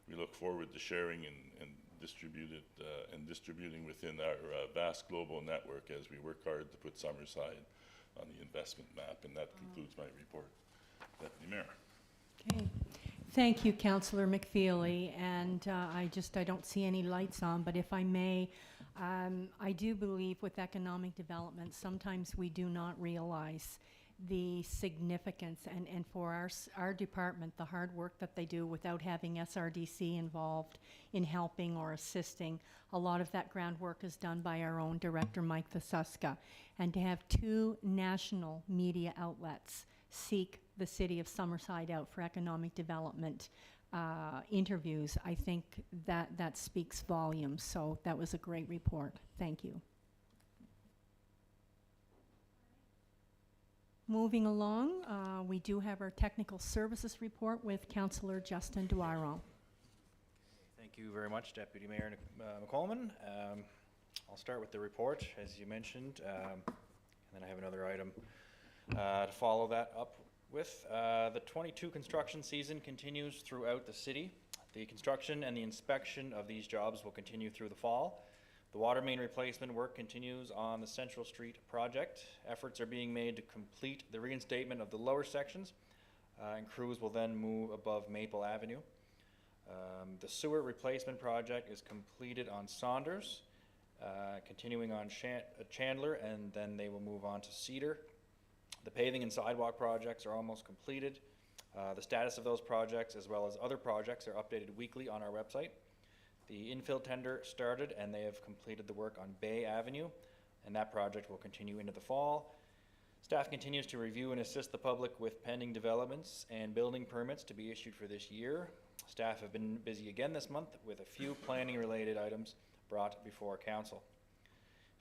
We look forward to sharing and distributing within our vast global network as we work hard to put Summerside on the investment map. And that concludes my report. Deputy Mayor. Okay. Thank you, Councillor McFeely. And I don't see any lights on, but if I may, I do believe with economic development, sometimes we do not realize the significance and for our department, the hard work that they do without having SRDC involved in helping or assisting. A lot of that groundwork is done by our own Director, Mike Tuska. And to have 2 national media outlets seek the city of Summerside out for economic development interviews, I think that speaks volumes. So that was a great report. Thank you. Moving along, we do have our technical services report with Councillor Justin Duaron. Thank you very much, Deputy Mayor McColeman. I'll start with the report, as you mentioned, and then I have another item to follow that up with. The 22 construction season continues throughout the city. The construction and the inspection of these jobs will continue through the fall. The water main replacement work continues on the Central Street project. Efforts are being made to complete the reinstatement of the lower sections and crews will then move above Maple Avenue. The sewer replacement project is completed on Saunders, continuing on Chandler, and then they will move on to Cedar. The paving and sidewalk projects are almost completed. The status of those projects, as well as other projects, are updated weekly on our website. The infill tender started, and they have completed the work on Bay Avenue, and that project will continue into the fall. Staff continues to review and assist the public with pending developments and building permits to be issued for this year. Staff have been busy again this month with a few planning-related items brought before council.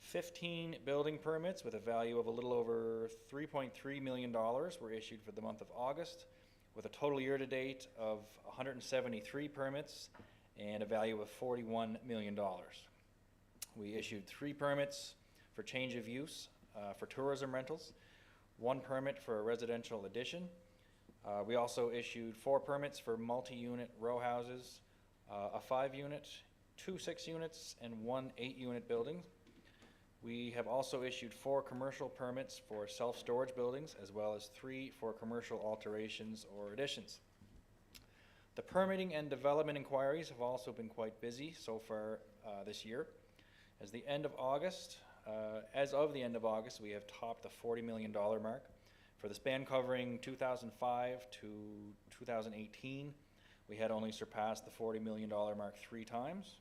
15 building permits with a value of a little over $3.3 million were issued for the month of August, with a total year-to-date of 173 permits and a value of $41 million. We issued 3 permits for change of use for tourism rentals, 1 permit for a residential addition. We also issued 4 permits for multi-unit row houses, a 5-unit, 2 6-units, and 1 8-unit building. We have also issued 4 commercial permits for self-storage buildings, as well as 3 for commercial alterations or additions. The permitting and development inquiries have also been quite busy so far this year. As of the end of August, we have topped the $40 million mark. For the span covering 2005 to 2018, we had only surpassed the $40 million mark 3 times.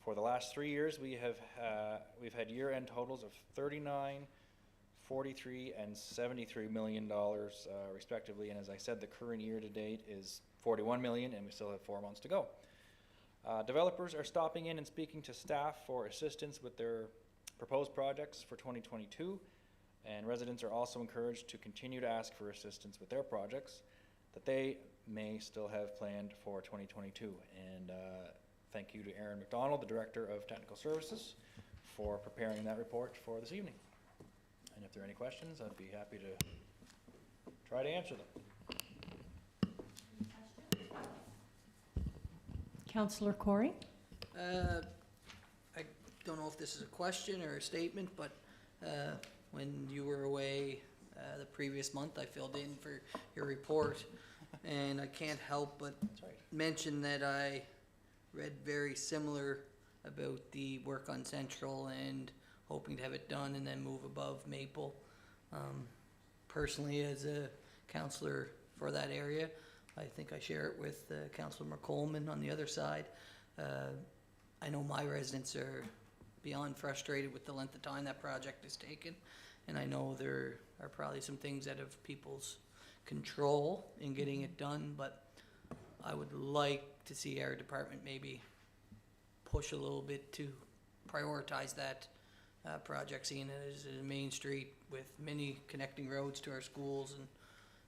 For the last 3 years, we've had year-end totals of $39, $43, and $73 million respectively. And as I said, the current year-to-date is $41 million, and we still have 4 months to go. Developers are stopping in and speaking to staff for assistance with their proposed projects for 2022, and residents are also encouraged to continue to ask for assistance with their projects that they may still have planned for 2022. And thank you to Aaron McDonald, the Director of Technical Services, for preparing that report for this evening. And if there are any questions, I'd be happy to try to answer them. Councillor Corey? I don't know if this is a question or a statement, but when you were away the previous month, I filled in for your report, and I can't help but mention that I read very similar about the work on Central and hoping to have it done and then move above Maple. Personally, as a councillor for that area, I think I share it with Councillor McColeman on the other side. I know my residents are beyond frustrated with the length of time that project has taken, and I know there are probably some things out of people's control in getting it done, but I would like to see our department maybe push a little bit to prioritize that project, seeing it as a main street with many connecting roads to our schools and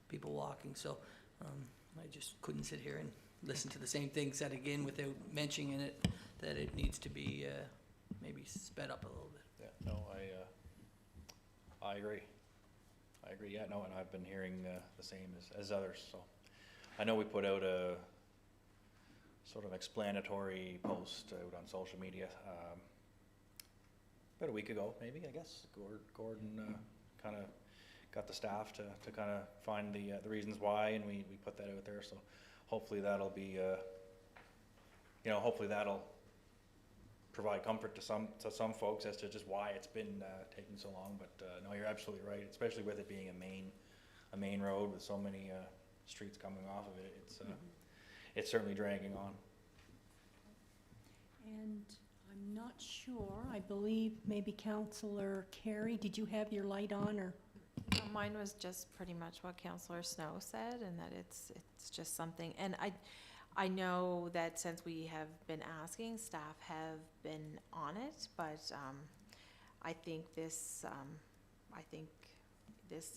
people walking. So I just couldn't sit here and listen to the same thing said again without mentioning it, that it needs to be maybe sped up a little bit. Yeah, no, I agree. Yeah, no, and I've been hearing the same as others. So I know we put out a sort of explanatory post out on social media about a week ago, maybe, I guess. Gordon kind of got the staff to kind of find the reasons why, and we put that out there. So hopefully that'll be, hopefully that'll provide comfort to some folks as to just why it's been taking so long. But no, you're absolutely right, especially with it being a main road with so many streets coming off of it. It's certainly dragging on. And I'm not sure, I believe maybe Councillor Carey, did you have your light on, or? Mine was just pretty much what Councillor Snow said, and that it's just something, and I know that since we have been asking, staff have been on it, but I think this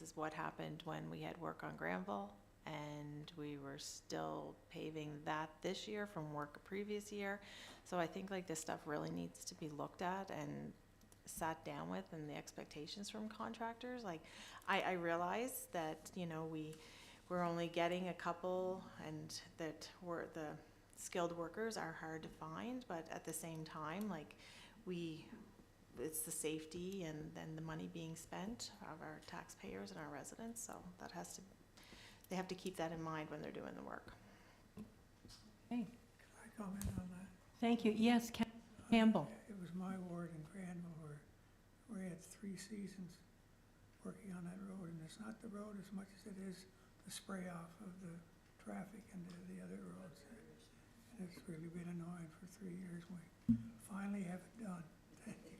is what happened when we had work on Granville, and we were still paving that this year from work a previous year. So I think like this stuff really needs to be looked at and sat down with, and the expectations from contractors. Like I realize that, we're only getting a couple, and that the skilled workers are hard to find, but at the same time, like it's the safety and then the money being spent of our taxpayers and our residents, so that has they have to keep that in mind when they're doing the work. Okay, Can I comment on that? thank you. Yes, Campbell. It was my ward in Granville where we had 3 seasons working on that road, and it's not the road as much as it is the spray off of the traffic into the other roads. And it's really been annoying for 3 years. We finally have it done. Thank you.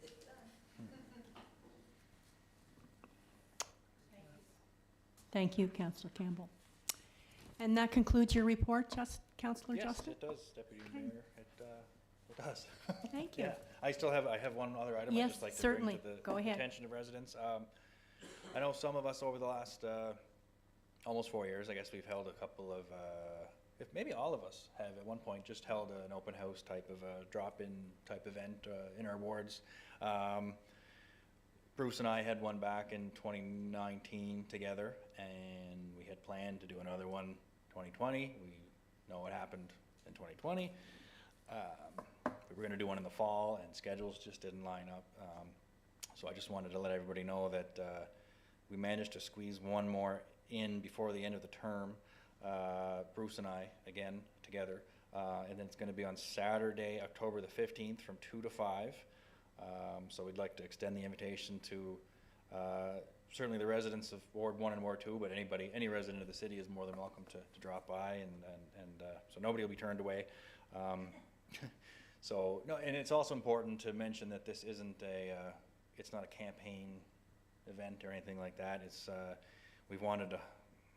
Thank you, Councillor Campbell. And that concludes your report, Councillor Yes, Justin? it does, Deputy Okay. Mayor. It does. Thank you. Yeah, I have one other item I'd Yes, just like to certainly. bring to the Go ahead. attention of residents. I know some of us over the last almost 4 years, I guess we've held a couple of, if maybe all of us have at one point just held an open house type of a drop-in type event in our wards. Bruce and I had one back in 2019 together, and we had planned to do another one 2020. We know what happened in 2020. We were going to do one in the fall, and schedules just didn't line up. So I just wanted to let everybody know that we managed to squeeze one more in before the end of the term. Bruce and I, again, together. And then it's going to be on Saturday, October the 15th from 2 to 5. So we'd like to extend the invitation to certainly the residents of Ward 1 and Ward 2, but any resident of the city is more than welcome to drop by, and so nobody will be turned away. So, no, and it's also important to mention that this isn't it's not a campaign event or anything like that. It's, we've wanted to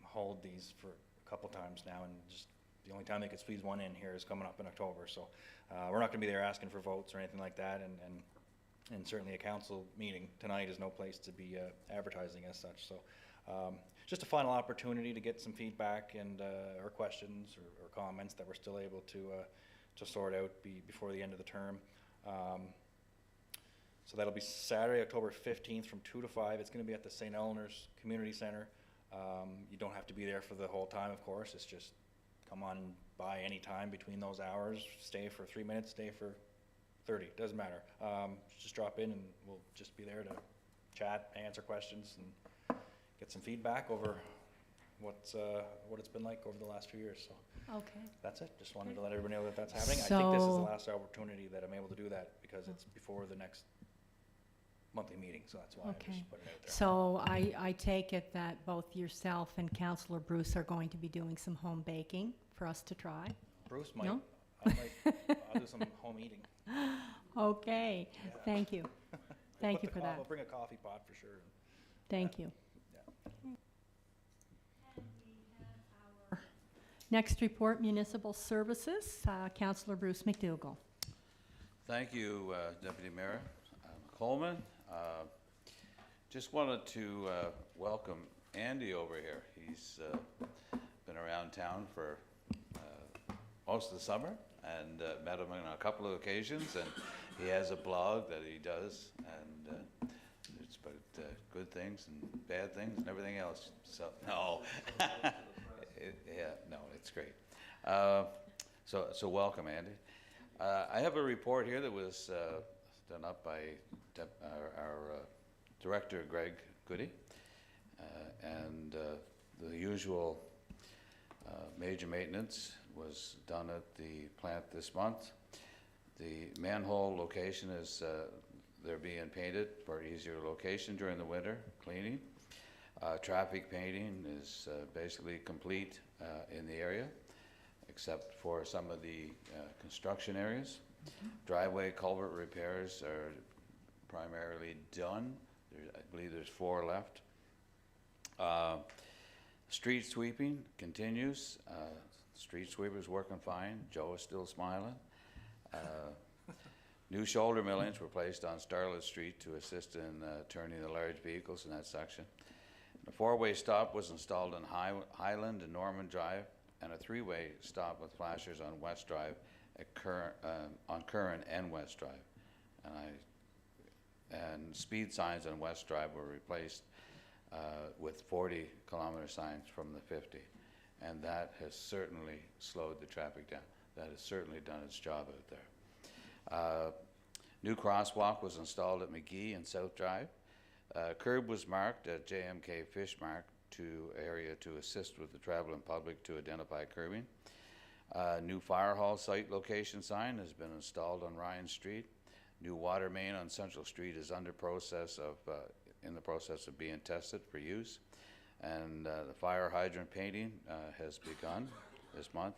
hold these for a couple times now, and just the only time they could squeeze one in here is coming up in October. So we're not gonna be there asking for votes or anything like that, and certainly a council meeting tonight is no place to be advertising as such. So just a final opportunity to get some feedback and or questions or comments that we're still able to sort out before the end of the term. So that'll be Saturday, October 15th from 2 to 5. It's going to be at the St. Eleanor's Community Center. You don't have to be there for the whole time, of course. It's just come on by any time between those hours. Stay for 3 minutes, stay for 30. Doesn't matter. Just drop in and we'll just be there to chat, answer questions, and get some feedback over what it's been like over the last few years. So Okay. that's it. Just wanted to let everybody know that that's happening. I think this is the So- last opportunity that I'm able to do that because it's before the next monthly meeting, so that's why I Okay. just put it out there. So I take it that both yourself and Councillor Bruce are going to be doing some home baking for us to try? Bruce might, No? I'll do some home eating. Okay, thank you. Thank you for that. I'll bring a coffee pot for sure. Thank you. Yeah. Next report, Municipal Services, Councillor Bruce McDougall. Thank you, Deputy Mayor McColeman. Just wanted to welcome Andy over here. He's been around town for most of the summer, and met him on a couple of occasions, and he has a blog that he does, and it's about good things and bad things and everything else. So no, no, it's great. So welcome, Andy. I have a report here that was done up by our director, Greg Goody, and the usual major maintenance was done at the plant this month. The manhole location is, they're being painted for easier location during the winter, cleaning. Traffic painting is basically complete in the area, except for some of the construction areas. Driveway culvert repairs are primarily done. I believe there's 4 left. Street sweeping continues. Street sweeper's working fine. Joe is still smiling. New shoulder millings were placed on Starlet Street to assist in turning the large vehicles in that section. A 4-way stop was installed on Highland and Norman Drive, and a 3-way stop with flashers on West Drive on Curran and West Drive. And speed signs on West Drive were replaced with 40-kilometer signs from the 50. And that has certainly slowed the traffic down. That has certainly done its job out there. New crosswalk was installed at McGee and South Drive. Curb was marked at JMK Fish to area to assist with the traveling public to identify curbing. New fire hall site location sign has been installed on Ryan Street. New water main on Central Street is in the process of being tested for use. And the fire hydrant painting has begun this month.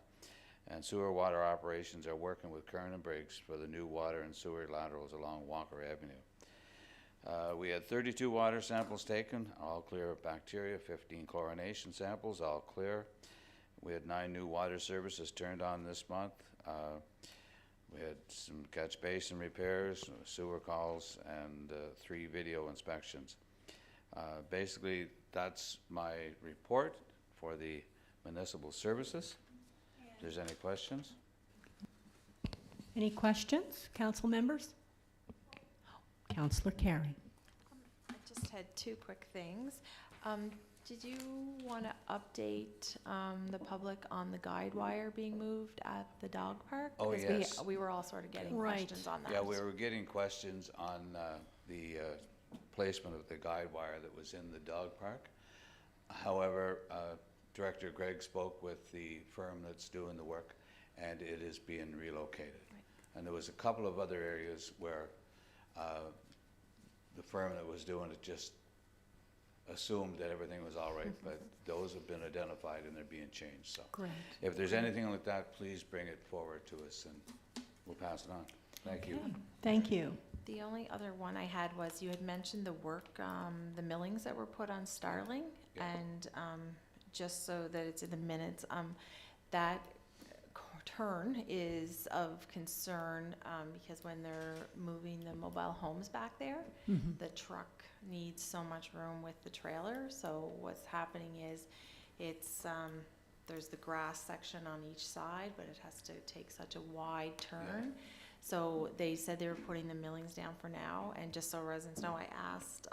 And sewer water operations are working with Kern and Briggs for the new water and sewer laterals along Walker Avenue. We had 32 water samples taken, all clear of bacteria, 15 chlorination samples, all clear. We had 9 new water services turned on this month. We had some catch basin repairs, sewer calls, and 3 video inspections. Basically, that's my report for the municipal services. If there's any questions? Any questions, council members? Councillor Carey. I just had 2 quick things. Did you want to update the public on the guide wire being moved at the dog park? Oh, Because yes. we were all sort of getting Right. questions on that. Yeah, we were getting questions on the placement of the guide wire that was in the dog park. However, Director Gregg spoke with the firm that's doing the work, and it is being relocated. Right. And there was a couple of other areas where the firm that was doing it just assumed that everything was all right, but those have been identified and they're being changed. So Great. if there's anything like that, please bring it forward to us and we'll pass it on. Thank you. Okay. Thank you. The only other one I had was you had mentioned the work, the millings that were put on Starling, Yeah. and just so that it's in the minutes, that turn is of concern because when they're moving the mobile homes back there, the truck needs so much room with the trailer. So what's happening is it's there's the grass section on each side, but it has to take such a wide turn. So they said they were putting the millings down for now, and just so residents know, I asked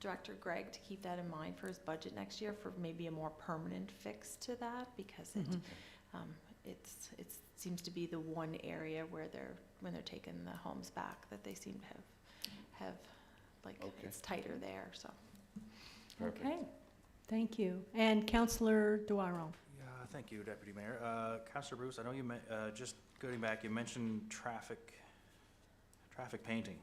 Director Gregg to keep that in mind for his budget next year for maybe a more permanent fix to that, because it seems to be the one area where when they're taking the homes back, that they seem to have like it's tighter there. So Perfect. Okay. Thank you. And Councillor Duaro. Yeah, thank you, Deputy Mayor. Councillor Bruce, I know you just getting back, you mentioned traffic painting.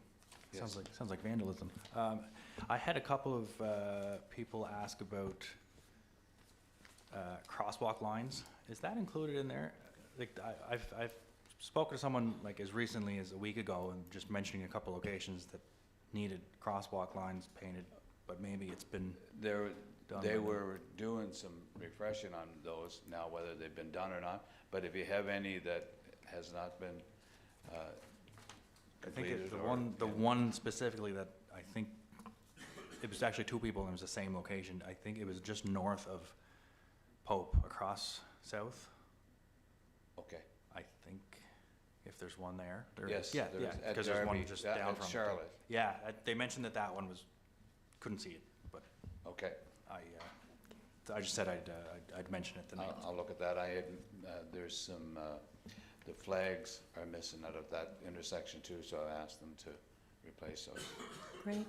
Yes. Sounds like vandalism. I had a couple of people ask about crosswalk lines. Is that included in there? Like, I've spoken to someone like as recently as a week ago and just mentioning a couple locations that needed crosswalk lines painted, but maybe it's been done. They were doing some refreshing on those now, whether they've been done or not. But if you have any that has not been completed, I think the one specifically that I think it was actually 2 people and it was the same location. I think it was just north of Pope across south. Okay. I think if there's one there. Yes, Yeah, there is at because there's one Derby, just at down from Charlotte. Yeah, they mentioned that one was, couldn't see it, but Okay. I just said I'd mention it tonight. I'll look at that. I had, there's some, the flags are missing out of that intersection too, so I asked them to replace those. Great.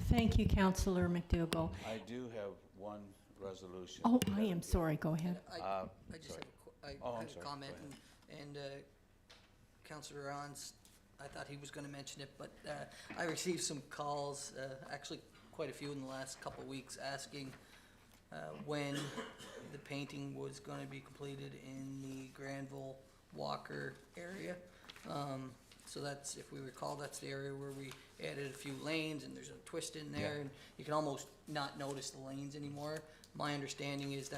Thank you, Councillor McDougall. I do have one resolution. Oh, I am sorry. Go ahead. I just sorry. have Oh, I'm had a sorry. comment, Go and Councillor Ron's, I thought he was gonna mention it, but I received some calls, actually quite a few in the last couple of weeks, asking when the painting was gonna be completed in the Granville Walker area. So that's, if we recall, that's the area where we added a few lanes and there's a twist in there, Yeah. and you can almost not notice the lanes anymore. My understanding is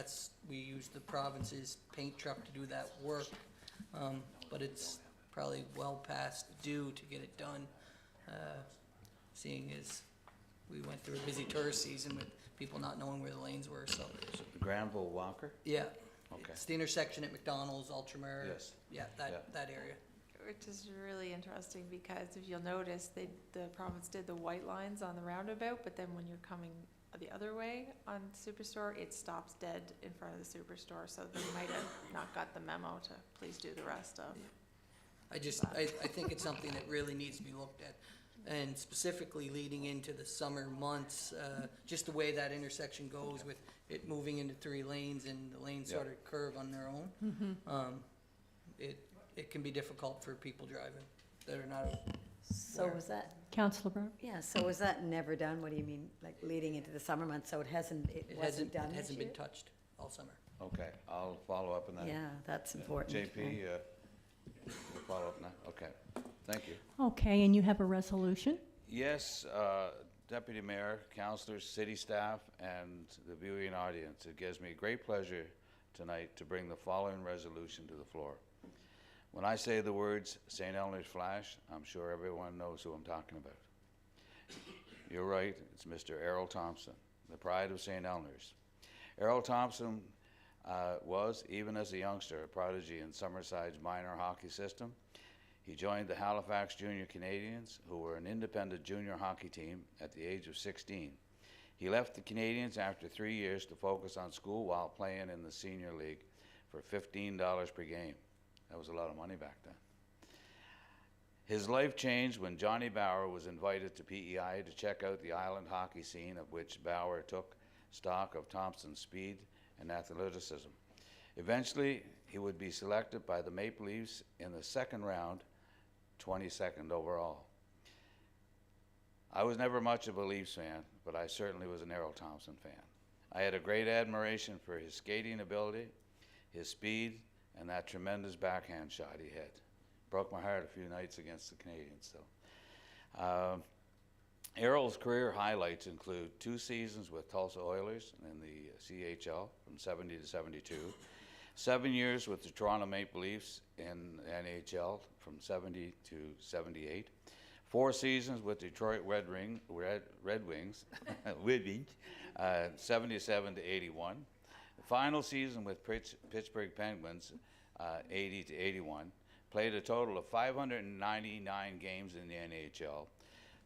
we use the province's paint truck to do that work, but it's probably well past due to get it done, seeing as we went through a busy tourist season with people not knowing where the lanes were, so. Granville Walker? Yeah. Okay. It's the intersection at McDonald's, Ultramar. Yes. Yeah, that area. which is really interesting because if you'll notice, the province did the white lines on the roundabout, but then when you're coming the other way on Superstore, it stops dead in front of the Superstore, so they might have not got the memo to please do the rest of. I think it's something that really needs to be looked at. and specifically leading into the summer months, just the way that intersection goes with it moving into 3 lanes and the lanes sort of curve on their own. It can be difficult for people driving that are not. So was that, Councillor Brown? yeah, so was that never done? What do you mean, like leading into the summer months? So it wasn't done It this hasn't year? been touched all summer. Okay, I'll follow up on that. Yeah, that's important. JP, we'll follow up on that. Okay, thank you. Okay, and you have a resolution? Yes, Deputy Mayor, councillors, city staff, and the viewing audience, it gives me great pleasure tonight to bring the following resolution to the floor. When I say the words St. Eleanor's Flash, I'm sure everyone knows who I'm talking about. You're right, it's Mr. Errol Thompson, the pride of St. Eleanor's. Errol Thompson was, even as a youngster, a prodigy in Summerside's minor hockey system. He joined the Halifax Junior Canadians, who were an independent junior hockey team, at the age of 16. He left the Canadians after 3 years to focus on school while playing in the senior league for $15 per game. That was a lot of money back then. His life changed when Johnny Bauer was invited to PEI to check out the island hockey scene, of which Bauer took stock of Thompson's speed and athleticism. Eventually, he would be selected by the Maple Leafs in the second round, 22nd overall. I was never much of a Leafs fan, but I certainly was an Errol Thompson fan. I had a great admiration for his skating ability, his speed, and that tremendous backhand shot he had. Broke my heart a few nights against the Canadians, though. Errol's career highlights include 2 seasons with Tulsa Oilers in the CHL from 70 to 72, 7 years with the Toronto Maple Leafs in NHL from 70 to 78, 4 seasons with Detroit Red Wings, 77 to 81, the final season with Pittsburgh Penguins, 80 to 81, played a total of 599 games in the NHL,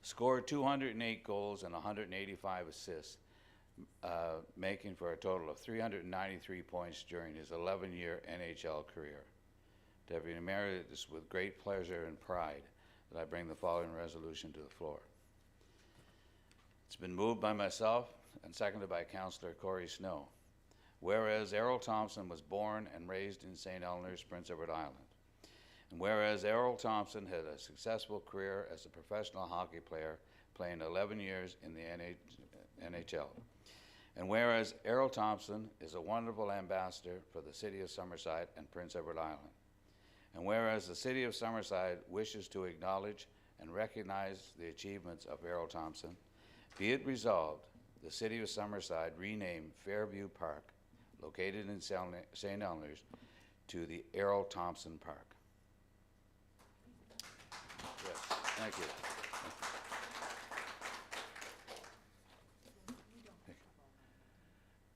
scored 208 goals and 185 assists, making for a total of 393 points during his 11-year NHL career. Deputy Mayor, it is with great pleasure and pride that I bring the following resolution to the floor. It's been moved by myself and seconded by Councillor Corey Snow. Whereas Errol Thompson was born and raised in St. Eleanor's, Prince Edward Island. And whereas Errol Thompson had a successful career as a professional hockey player, playing 11 years in the NHL. And whereas Errol Thompson is a wonderful ambassador for the city of Summerside and Prince Edward Island. And whereas the city of Summerside wishes to acknowledge and recognize the achievements of Errol Thompson, be it resolved, the city of Summerside rename Fairview Park, located in St. Eleanor's, to the Errol Thompson Park. Yes, thank you.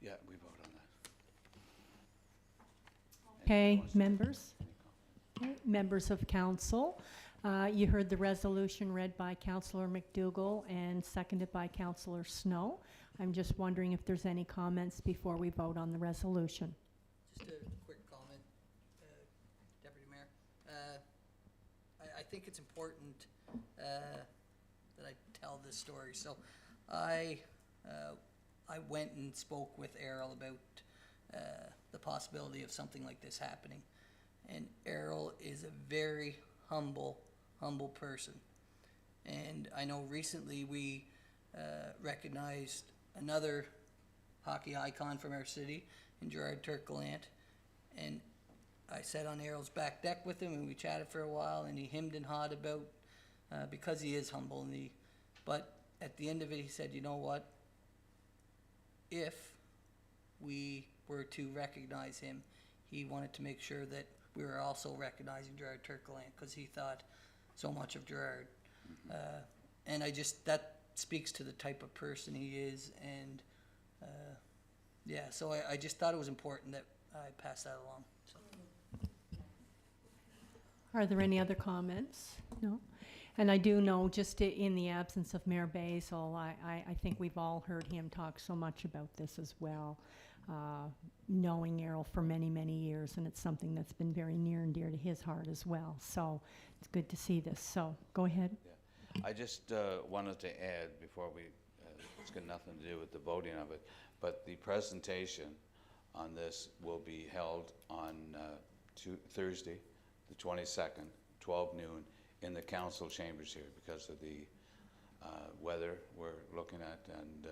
Yeah, we vote on that. Okay, members. Okay, members of council. You heard the resolution read by Councillor McDougall and seconded by Councillor Snow. I'm just wondering if there's any comments before we vote on the resolution. Just a quick comment, Deputy Mayor. I think it's important that I tell this story. So I went and spoke with Errol about the possibility of something like this happening. And Errol is a very humble person. And I know recently we recognized another hockey icon from our city in Gerard, Turkland. And I sat on Errol's back deck with him and we chatted for a while, and he hemmed and hawed about, because he is humble, but at the end of it he said, you know what, if we were to recognize him, he wanted to make sure that we were also recognizing Gerard Turkland, because he thought so much of Gerard. And that speaks to the type of person he is, and yeah, so I just thought it was important that I pass that along. So. Are there any other comments? No? And I do know, just in the absence of Mayor Basil, I think we've all heard him talk so much about this as well, knowing Errol for many, many years, and it's something that's been very near and dear to his heart as well. So it's good to see this. So go ahead. Yeah. I just wanted to add before we, it's got nothing to do with the voting of it, but the presentation on this will be held on Thursday, the 22nd, 12 noon, in the council chambers here because of the weather we're looking at. And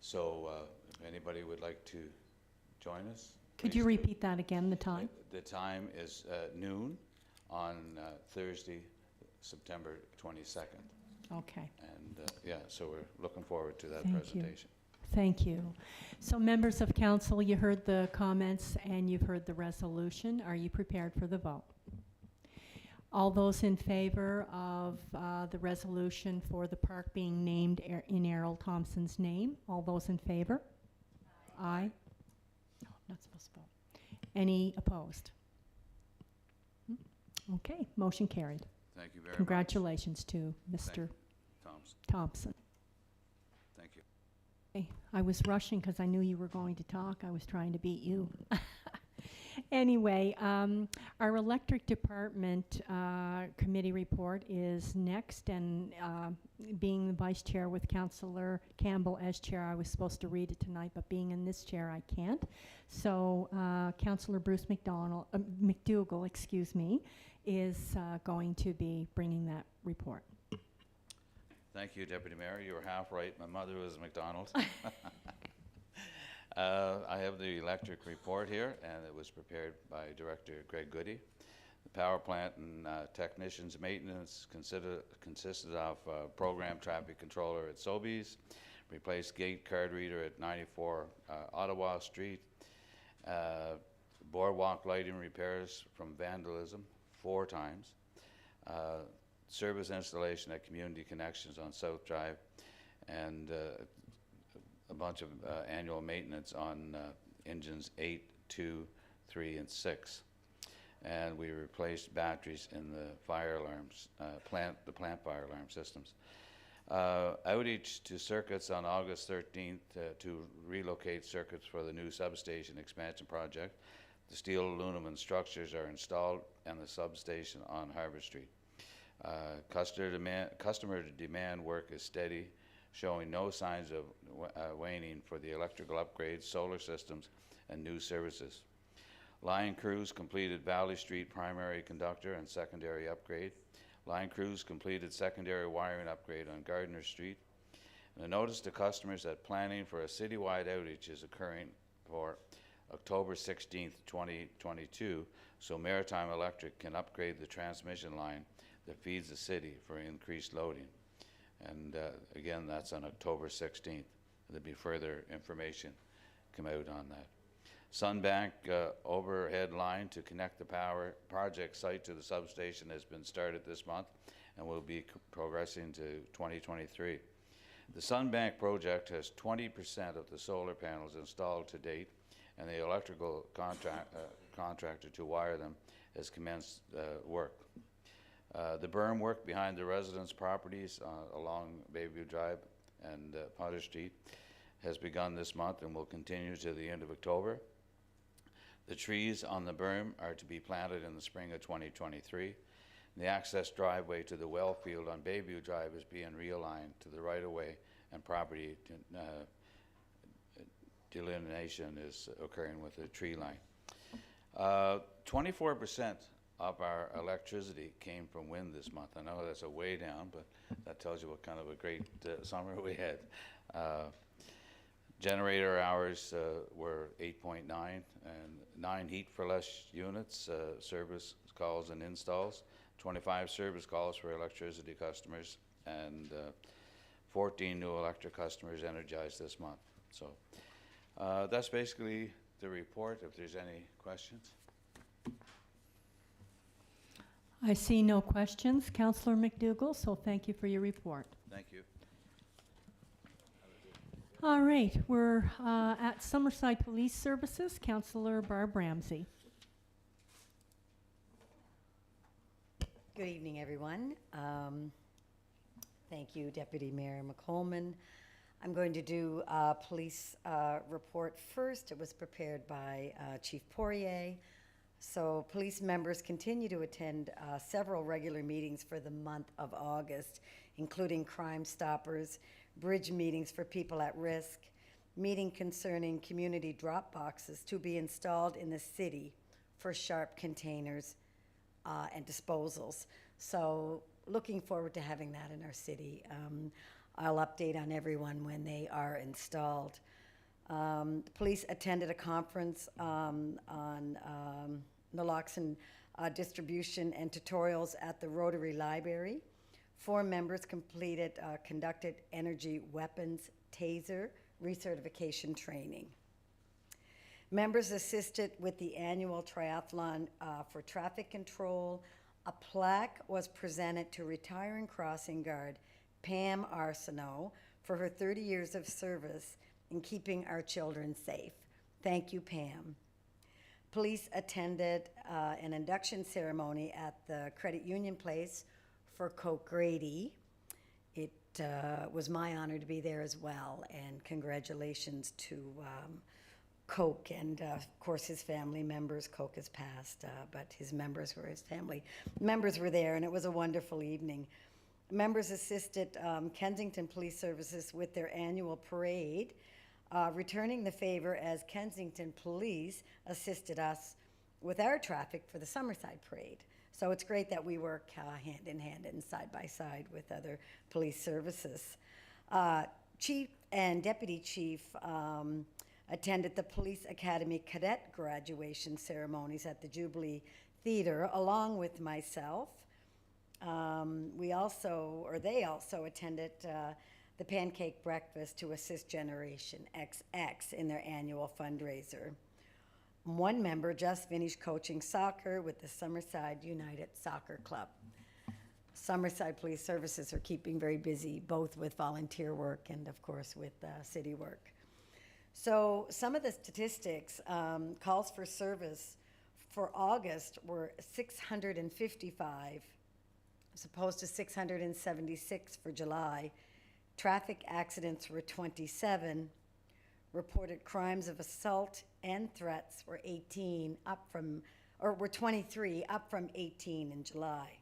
so if anybody would like to join us. Could you please do. repeat that again, the time? The time is noon on Thursday, September 22nd. Okay. And yeah, so we're looking forward to that Thank you. presentation. Thank you. So members of council, you heard the comments and you've heard the resolution. Are you prepared for the vote? All those in favor of the resolution for the park being named in Errol Thompson's name? All those in favor? Aye. No, not supposed to vote. Any opposed? Okay, motion carried. Thank you very Congratulations to Mr. much, Thompson. Thompson. Thank you. Okay, I was rushing because I knew you were going to talk. I was trying to beat you. Anyway, our electric department committee report is next, and being the vice chair with Councillor Campbell as chair, I was supposed to read it tonight, but being in this chair, I can't. So Councillor Bruce McDougall, excuse me, is going to be bringing that report. Thank you, Deputy Mayor. You were half right. My mother was McDonald. I have the electric report here, and it was prepared by Director Greg Goody. The power plant and technicians maintenance consisted of program traffic controller at Sobeys, replaced gate card reader at 94 Ottawa Street, boardwalk lighting repairs from vandalism 4 times, service installation at Community Connections on South Drive, and a bunch of annual maintenance on engines 8, 2, 3, and 6. And we replaced batteries in the fire alarms, the plant fire alarm systems. Outage to circuits on August 13th to relocate circuits for the new substation expansion project. The steel aluminum structures are installed and the substation on Harbour Street. Customer demand work is steady, showing no signs of waning for the electrical upgrades, solar systems, and new services. Line crews completed Valley Street primary conductor and secondary upgrade. Line crews completed secondary wiring upgrade on Gardner Street. And a notice to customers that planning for a citywide outage is occurring for October 16th, 2022, so Maritime Electric can upgrade the transmission line that feeds the city for increased loading. And again, that's on October 16th. There'll be further information come out on that. Sunbank overhead line to connect the power project site to the substation has been started this month and will be progressing to 2023. The Sunbank project has 20% of the solar panels installed to date, and the electrical contractor to wire them has commenced work. The berm work behind the residence properties along Bayview Drive and Potter Street has begun this month and will continue to the end of October. The trees on the berm are to be planted in the spring of 2023. The access driveway to the well field on Bayview Drive is being realigned to the right-of-way, and property delineation is occurring with the tree line. 24% of our electricity came from wind this month. I know that's a way down, but that tells you what kind of a great summer we had. Generator hours were 8.9 and 9 heat for less units, service calls and installs, 25 service calls for electricity customers, and 14 new electric customers energized this month. So that's basically the report, if there's any questions. I see no questions, Councillor McDougall, so thank you for your report. Thank you. All right, we're at Summerside Police Services, Councillor Barb Ramsey. Good evening, everyone. Thank you, Deputy Mayor McColeman. I'm going to do a police report first. It was prepared by Chief Poirier. So police members continue to attend several regular meetings for the month of August, including Crime Stoppers, bridge meetings for people at risk, meeting concerning community drop boxes to be installed in the city for sharp containers and disposals. So looking forward to having that in our city. I'll update on everyone when they are installed. The police attended a conference on naloxone distribution and tutorials at the Rotary Library. 4 members conducted energy weapons taser recertification training. Members assisted with the annual triathlon for traffic control. A plaque was presented to retiring crossing guard Pam Arsenault for her 30 years of service in keeping our children safe. Thank you, Pam. Police attended an induction ceremony at the Credit Union Place for Coke Grady. It was my honor to be there as well, and congratulations to Coke and, of course, his family members. Coke has passed, but his family members were there, and it was a wonderful evening. Members assisted Kensington Police Services with their annual parade, returning the favor as Kensington Police assisted us with our traffic for the Summerside Parade. So it's great that we work hand in hand and side by side with other police services. Chief and Deputy Chief attended the Police Academy Cadet graduation ceremonies at the Jubilee Theatre, along with myself. They also attended the pancake breakfast to assist Generation XX in their annual fundraiser. One member just finished coaching soccer with the Summerside United Soccer Club. Summerside Police Services are keeping very busy, both with volunteer work and, of course, with city work. So some of the statistics, calls for service for August were 655, as opposed to 676 for July. Traffic accidents were 27. Reported crimes of assault and threats were 23, up from 18 in July.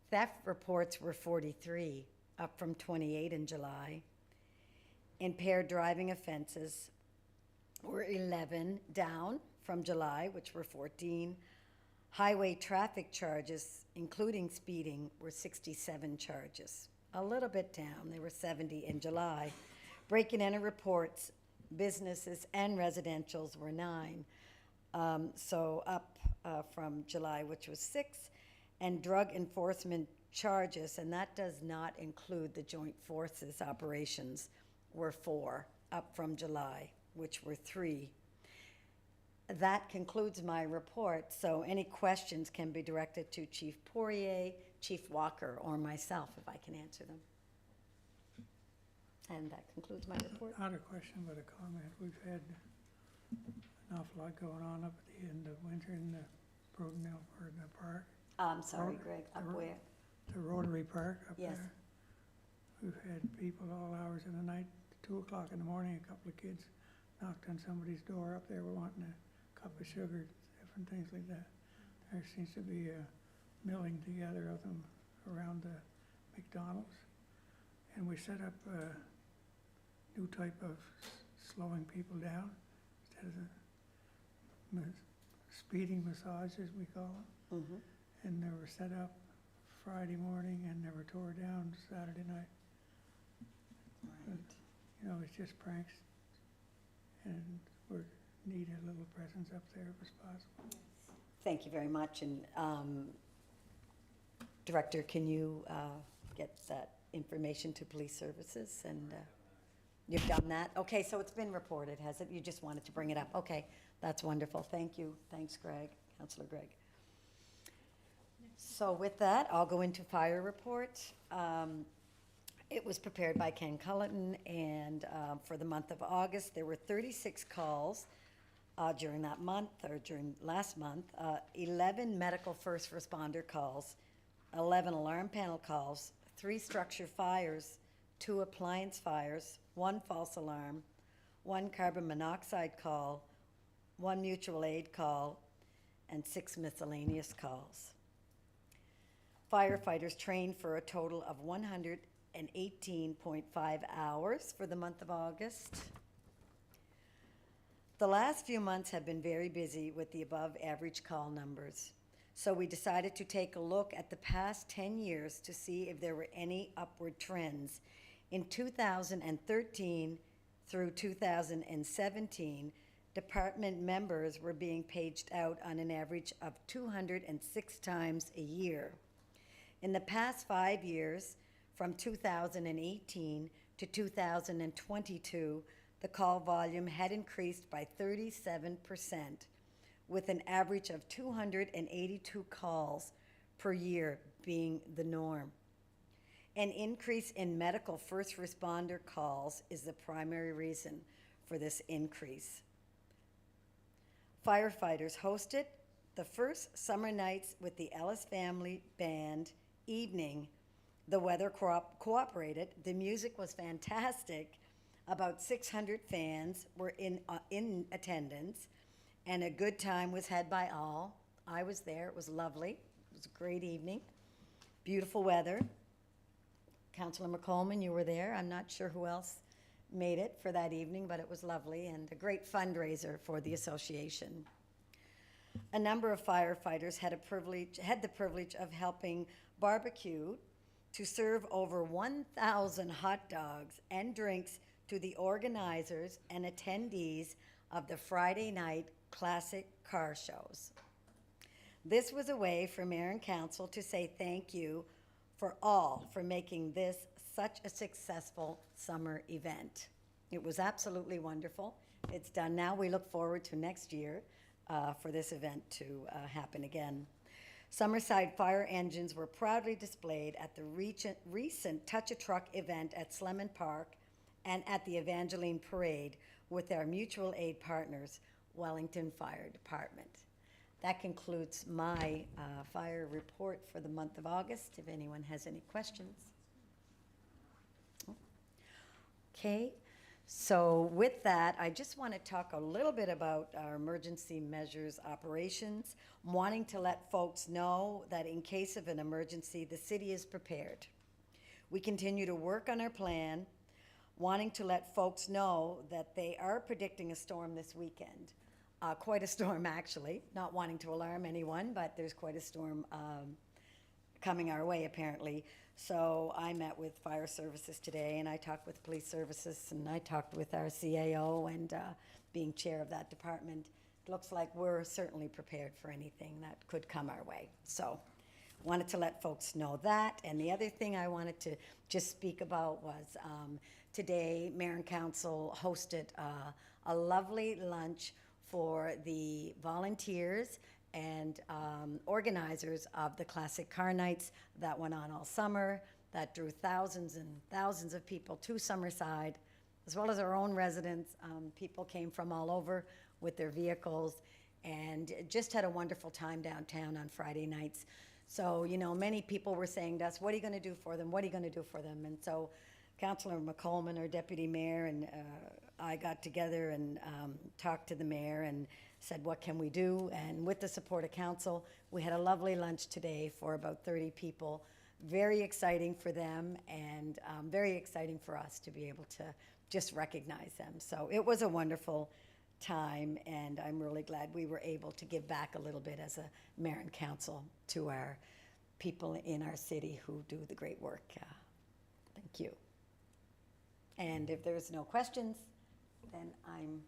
Theft reports were 43, up from 28 in July. Impaired driving offenses were 11, down from July, which were 14. Highway traffic charges, including speeding, were 67 charges. A little bit down, they were 70 in July. Break-in enter reports, businesses and residentials were 9. So up from July, which was 6. And drug enforcement charges, and that does not include the joint forces operations, were 4, up from July, which were 3. That concludes my report, so any questions can be directed to Chief Poirier, Chief Walker, or myself, if I can answer them. And that concludes my report. Not a question, but a comment. We've had an awful lot going on up at the end of winter in the Brodenell Park. I'm sorry, Rotary- Greg, up where? The Rotary Park up Yes. there. We've had people all hours of the night, 2 o'clock in the morning, a couple of kids knocked on somebody's door up there, were wanting a cup of sugar, different things like that. There seems to be a milling together of them around the McDonald's. And we set up a new type of slowing people down instead of the speeding massage, as we call them. Mm-hmm. And they were set up Friday morning and they were tore down Saturday night. Right. You know, it's just pranks. And we need a little presence up there if it's possible. Thank you very much. And Director, can you get that information to police services? And you've done that? Okay, so it's been reported, has it? You just wanted to bring it up. Okay, that's wonderful. Thank you. Thanks, Greg, Councillor Greg. So with that, I'll go into fire report. It was prepared by Ken Culleton, and for the month of August, there were 36 calls during that month, or during last month, 11 medical first responder calls, 11 alarm panel calls, 3 structure fires, 2 appliance fires, 1 false alarm, 1 carbon monoxide call, 1 mutual aid call, and 6 miscellaneous calls. Firefighters trained for a total of 186 118.5 hours for the month of August. The last few months have been very busy with the above average call numbers. So we decided to take a look at the past 10 years to see if there were any upward trends. In 2013 through 2017, department members were being paged out on an average of 206 times a year. In the past 5 years, from 2018 to 2022, the call volume had increased by 37%, with an average of 282 calls per year being the norm. An increase in medical first responder calls is the primary reason for this increase. Firefighters hosted the first summer nights with the Ellis Family Band evening. The weather cooperated. The music was fantastic. About 600 fans were in attendance, and a good time was had by all. I was there. It was lovely. It was a great evening. Beautiful weather. Councillor McColeman, you were there. I'm not sure who else made it for that evening, but it was lovely and a great fundraiser for the association. A number of firefighters had the privilege of helping barbecue to serve over 1,000 hot dogs and drinks to the organizers and attendees of the Friday night classic car shows. This was a way for Mayor and Council to say thank you for making this such a successful summer event. It was absolutely wonderful. It's done now. We look forward to next year for this event to happen again. Summerside fire engines were proudly displayed at the recent Touch a Truck event at Slemon Park and at the Evangeline Parade with our mutual aid partners, Wellington Fire Department. That concludes my fire report for the month of August, if anyone has any questions. Okay, so with that, I just want to talk a little bit about our emergency measures operations, wanting to let folks know that in case of an emergency, the city is prepared. We continue to work on our plan, wanting to let folks know that they are predicting a storm this weekend. Quite a storm, actually. Not wanting to alarm anyone, but there's quite a storm coming our way, apparently. So I met with fire services today, and I talked with police services, and I talked with our CAO, and being chair of that department, it looks like we're certainly prepared for anything that could come our way. So wanted to let folks know that. And the other thing I wanted to just speak about was today, Mayor and Council hosted a lovely lunch for the volunteers and organizers of the Classic Car Nights that went on all summer, that drew thousands and thousands of people to Summerside, as well as our own residents. People came from all over with their vehicles and just had a wonderful time downtown on Friday nights. So, you know, many people were saying to us, what are you going to do for them? What are you going to do for them? And so Councillor McColeman, our deputy mayor, and I got together and talked to the mayor and said, what can we do? And with the support of council, we had a lovely lunch today for about 30 people. Very exciting for them and very exciting for us to be able to just recognize them. So it was a wonderful time, and I'm really glad we were able to give back a little bit as a mayor and council to our people in our city who do the great work. Thank you. And if there's no questions, then I'm...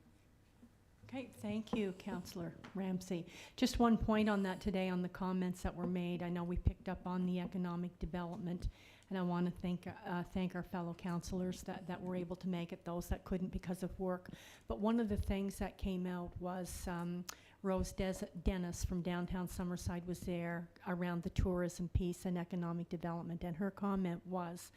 Okay, thank you, Councillor Ramsey. Just one point on that today on the comments that were made. I know we picked up on the economic development, and I want to thank our fellow councillors that were able to make it, those that couldn't because of work. But one of the things that came out was Rose Dennis from downtown Summerside was there around the tourism piece and economic development, and her comment was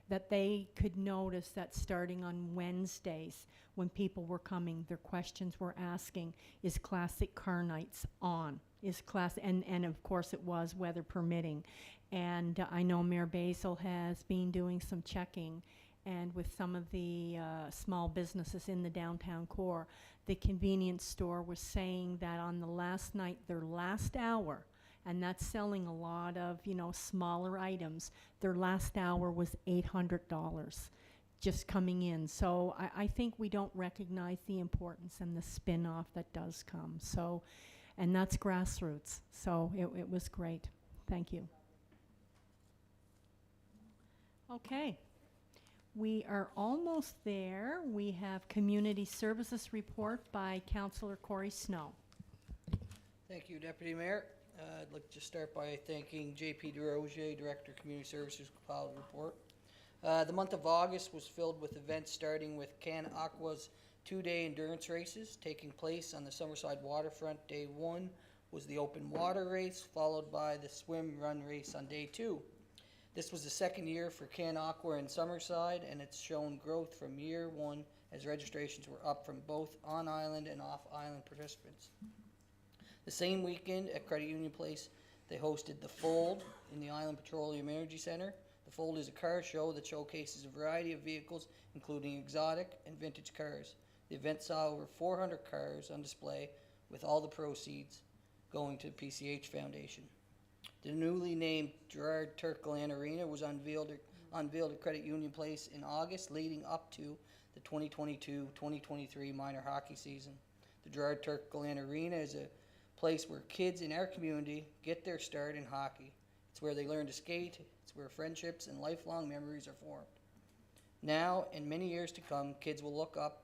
that they could notice that starting on Wednesdays when people were coming, their questions were asking, is Classic Car Nights on? And of course it was, weather permitting. And I know Mayor Basil has been doing some checking, and with some of the small businesses in the downtown core, the convenience store was saying that on the last night, their last hour, and that's selling a lot of, you know, smaller items. Their last hour was $800 just coming in. So I think we don't recognize the importance and the spin-off that does come. So, and that's grassroots. So it was great. Thank you. Okay. We are almost there. We have Community Services Report by Councillor Corey Snow. Thank you, Deputy Mayor. I'd like to start by thanking JP DeRozier, Director of Community Services, for compiled report. The month of August was filled with events starting with Can Aqua's two-day endurance races taking place on the Summerside waterfront. Day 1 was the open water race, followed by the swim run race on day 2. This was the second year for Can Aqua in Summerside, and it's shown growth from year 1 as registrations were up from both on-island and off-island participants. The same weekend at Credit Union Place, they hosted The Fold in the Island Petroleum Energy Center. The Fold is a car show that showcases a variety of vehicles, including exotic and vintage cars. The event saw over 400 cars on display, with all the proceeds going to the PCH Foundation. The newly named Gerard Turkland Arena was unveiled at Credit Union Place in August, leading up to the 2022-2023 minor hockey season. The Gerard Turkland Arena is a place where kids in our community get their start in hockey. It's where they learn to skate. It's where friendships and lifelong memories are formed. Now, and many years to come, kids will look up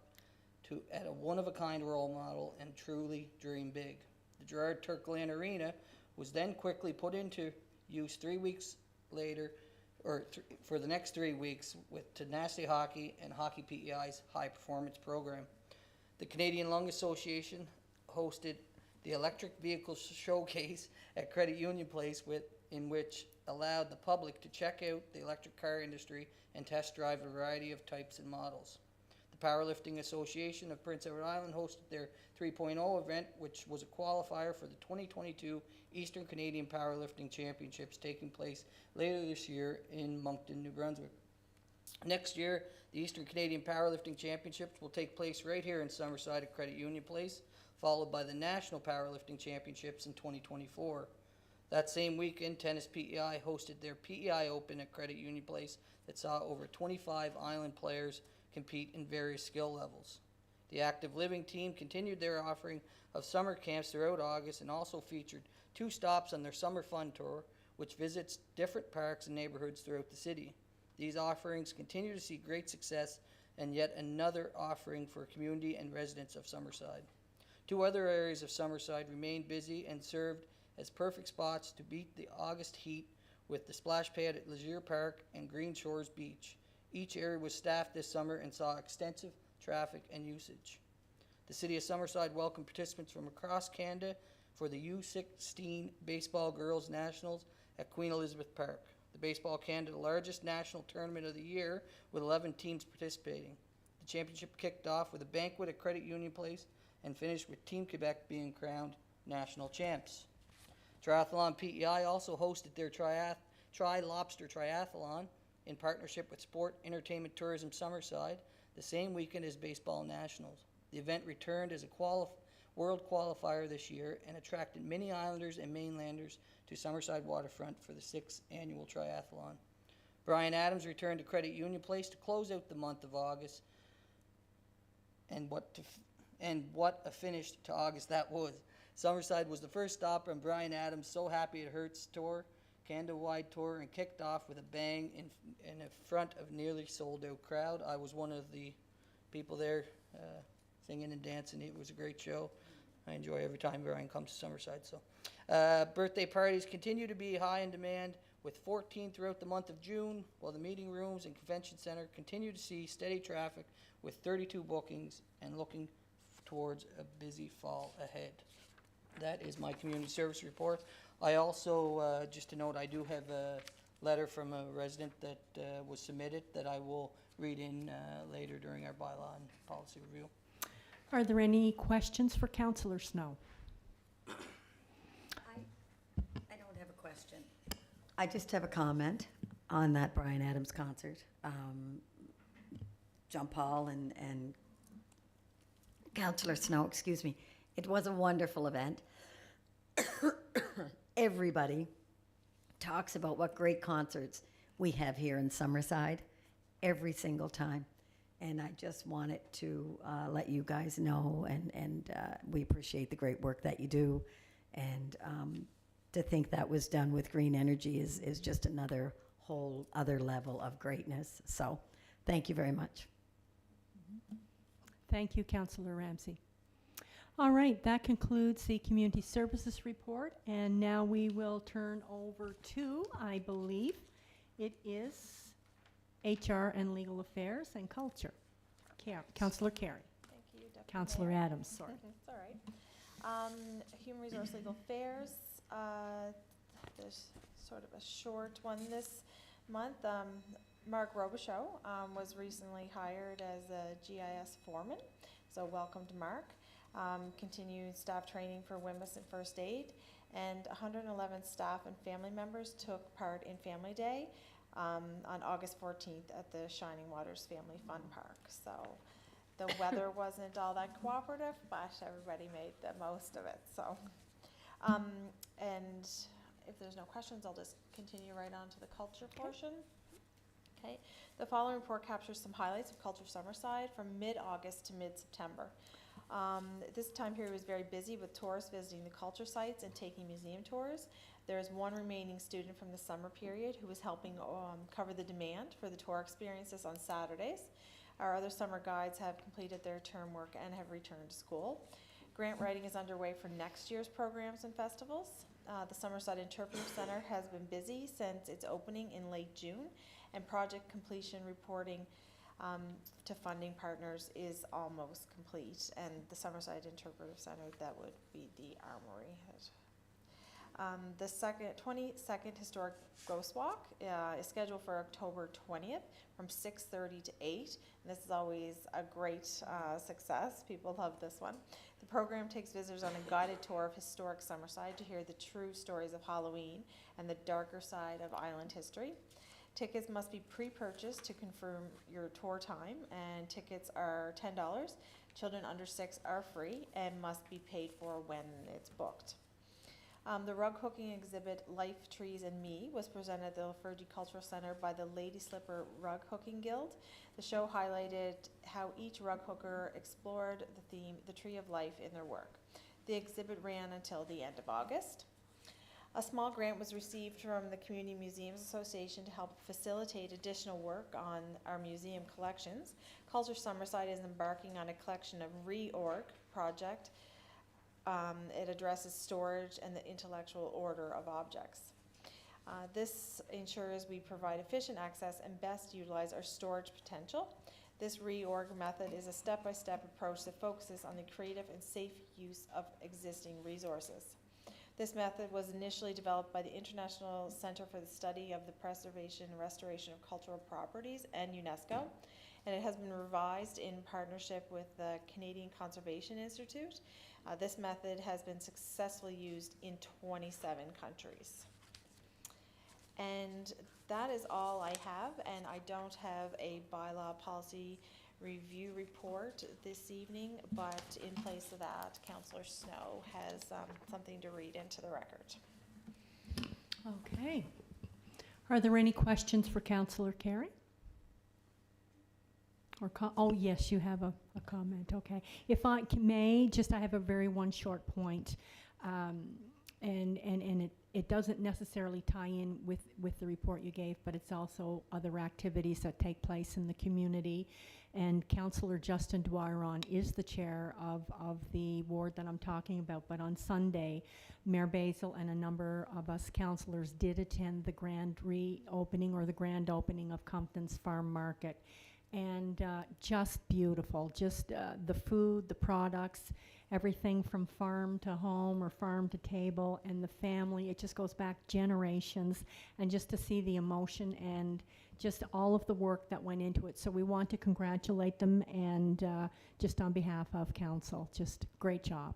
at a one-of-a-kind role model and truly dream big. The Gerard Turkland Arena was then quickly put into use 3 weeks later, for the next 3 weeks, with Tenacity Hockey and Hockey PEI's high performance program. The Canadian Lung Association hosted the Electric Vehicle Showcase at Credit Union Place, in which allowed the public to check out the electric car industry and test drive a variety of types and models. The Powerlifting Association of Prince Edward Island hosted their 3.0 event, which was a qualifier for the 2022 Eastern Canadian Powerlifting Championships taking place later this year in Moncton, New Brunswick. Next year, the Eastern Canadian Powerlifting Championships will take place right here in Summerside at Credit Union Place, followed by the National Powerlifting Championships in 2024. That same weekend, Tennis PEI hosted their PEI Open at Credit Union Place that saw over 25 island players compete in various skill levels. The Active Living team continued their offering of summer camps throughout August and also featured 2 stops on their Summer Fun Tour, which visits different parks and neighborhoods throughout the city. These offerings continue to see great success, and yet another offering for community and residents of Summerside. 2 other areas of Summerside remained busy and served as perfect spots to beat the August heat, with the splash pad at Leisure Park and Green Shores Beach. Each area was staffed this summer and saw extensive traffic and usage. The City of Summerside welcomed participants from across Canada for the U16 Baseball Girls Nationals at Queen Elizabeth Park. The Baseball Canada, the largest national tournament of the year, with 11 teams participating. The championship kicked off with a banquet at Credit Union Place and finished with Team Quebec being crowned national champs. Triathlon PEI also hosted their Tri-Lobster Triathlon in partnership with Sport Entertainment Tourism Summerside the same weekend as Baseball Nationals. The event returned as a world qualifier this year and attracted many islanders and mainlanders to Summerside waterfront for the 6th annual triathlon. Brian Adams returned to Credit Union Place to close out the month of August, and what a finish to August that was. Summerside was the first stop on Brian Adams' So Happy It Hurts tour, Canada-wide tour, and kicked off with a bang in front of nearly sold-out crowd. I was one of the people there singing and dancing. It was a great show. I enjoy every time Brian comes to Summerside. So, birthday parties continue to be high in demand, with 14 throughout the month of June, while the meeting rooms and convention center continue to see steady traffic with 32 bookings and looking towards a busy fall ahead. That is my community service report. I also, just to note, I do have a letter from a resident that was submitted that I will read in later during our bylaw and policy review. Are there any questions for Councillor Snow? I don't have a question. I just have a comment on that Brian Adams concert. John Paul and Councillor Snow, excuse me. It was a wonderful event. everybody talks about what great concerts we have here in Summerside every single time. And I just wanted to let you guys know, and we appreciate the great work that you do. And to think that was done with green energy is just another whole other level of greatness. So thank you very much. Thank you, Councillor Ramsey. All right, that concludes the Community Services Report, and now we will turn over to, I believe, it is HR and Legal Affairs and Culture. Councillor Carey. Thank you, Deputy Councillor Mayor. Adams, sorry. It's all right. Human Resource Legal Affairs, there's sort of a short one this month. Mark Robichaud was recently hired as a GIS foreman, so welcome to Mark. Continued staff training for WMIS and First Aid, and 111 staff and family members took part in Family Day on August 14th at the Shining Waters Family Fun Park. So the weather wasn't all that cooperative, but everybody made the most of it. So, and if there's no questions, I'll just continue right on to the culture portion. Okay. The following report captures some highlights of Culture Summerside from mid-August to mid-September. This time period was very busy with tourists visiting the culture sites and taking museum tours. There is one remaining student from the summer period who is helping cover the demand for the tour experiences on Saturdays. Our other summer guides have completed their term work and have returned to school. Grant writing is underway for next year's programs and festivals. The Summerside Interpretive Center has been busy since its opening in late June, and project completion reporting to funding partners is almost complete. And the Summerside Interpretive Center, that would be the Armory. The 22nd Historic Ghost Walk is scheduled for October 20th from 6:30 to 8. And this is always a great success. People love this one. The program takes visitors on a guided tour of historic Summerside to hear the true stories of Halloween and the darker side of island history. Tickets must be pre-purchased to confirm your tour time, and tickets are $10. Children under 6 are free and must be paid for when it's booked. The rug hooking exhibit Life, Trees, and Me was presented at the Lafergie Cultural Center by the Lady Slipper Rug Hooking Guild. The show highlighted how each rug hooker explored the theme, the Tree of Life, in their work. The exhibit ran until the end of August. A small grant was received from the Community Museums Association to help facilitate additional work on our museum collections. Culture Summerside is embarking on a collection of reorg project. It addresses storage and the intellectual order of objects. This ensures we provide efficient access and best utilize our storage potential. This reorg method is a step-by-step approach that focuses on the creative and safe use of existing resources. This method was initially developed by the International Center for the Study of the Preservation and Restoration of Cultural Properties and UNESCO, and it has been revised in partnership with the Canadian Conservation Institute. This method has been successfully used in 27 countries. And that is all I have, and I don't have a bylaw policy review report this evening, but in place of that, Councillor Snow has something to read into the record. Okay. Are there any questions for Councillor Carey? Or oh, yes, you have a comment. Okay. If I may, I have a very one short point. And it doesn't necessarily tie in with the report you gave, but it's also other activities that take place in the community. And Councillor Justin Dwyeron is the chair of the ward that I'm talking about. But on Sunday, Mayor Basil and a number of us councillors did attend the grand reopening or the grand opening of Compton's Farm Market. And just beautiful, just the food, the products, everything from farm to home or farm to table, and the family. It just goes back generations, and just to see the emotion and just all of the work that went into it. So we want to congratulate them, and just on behalf of council, just great job.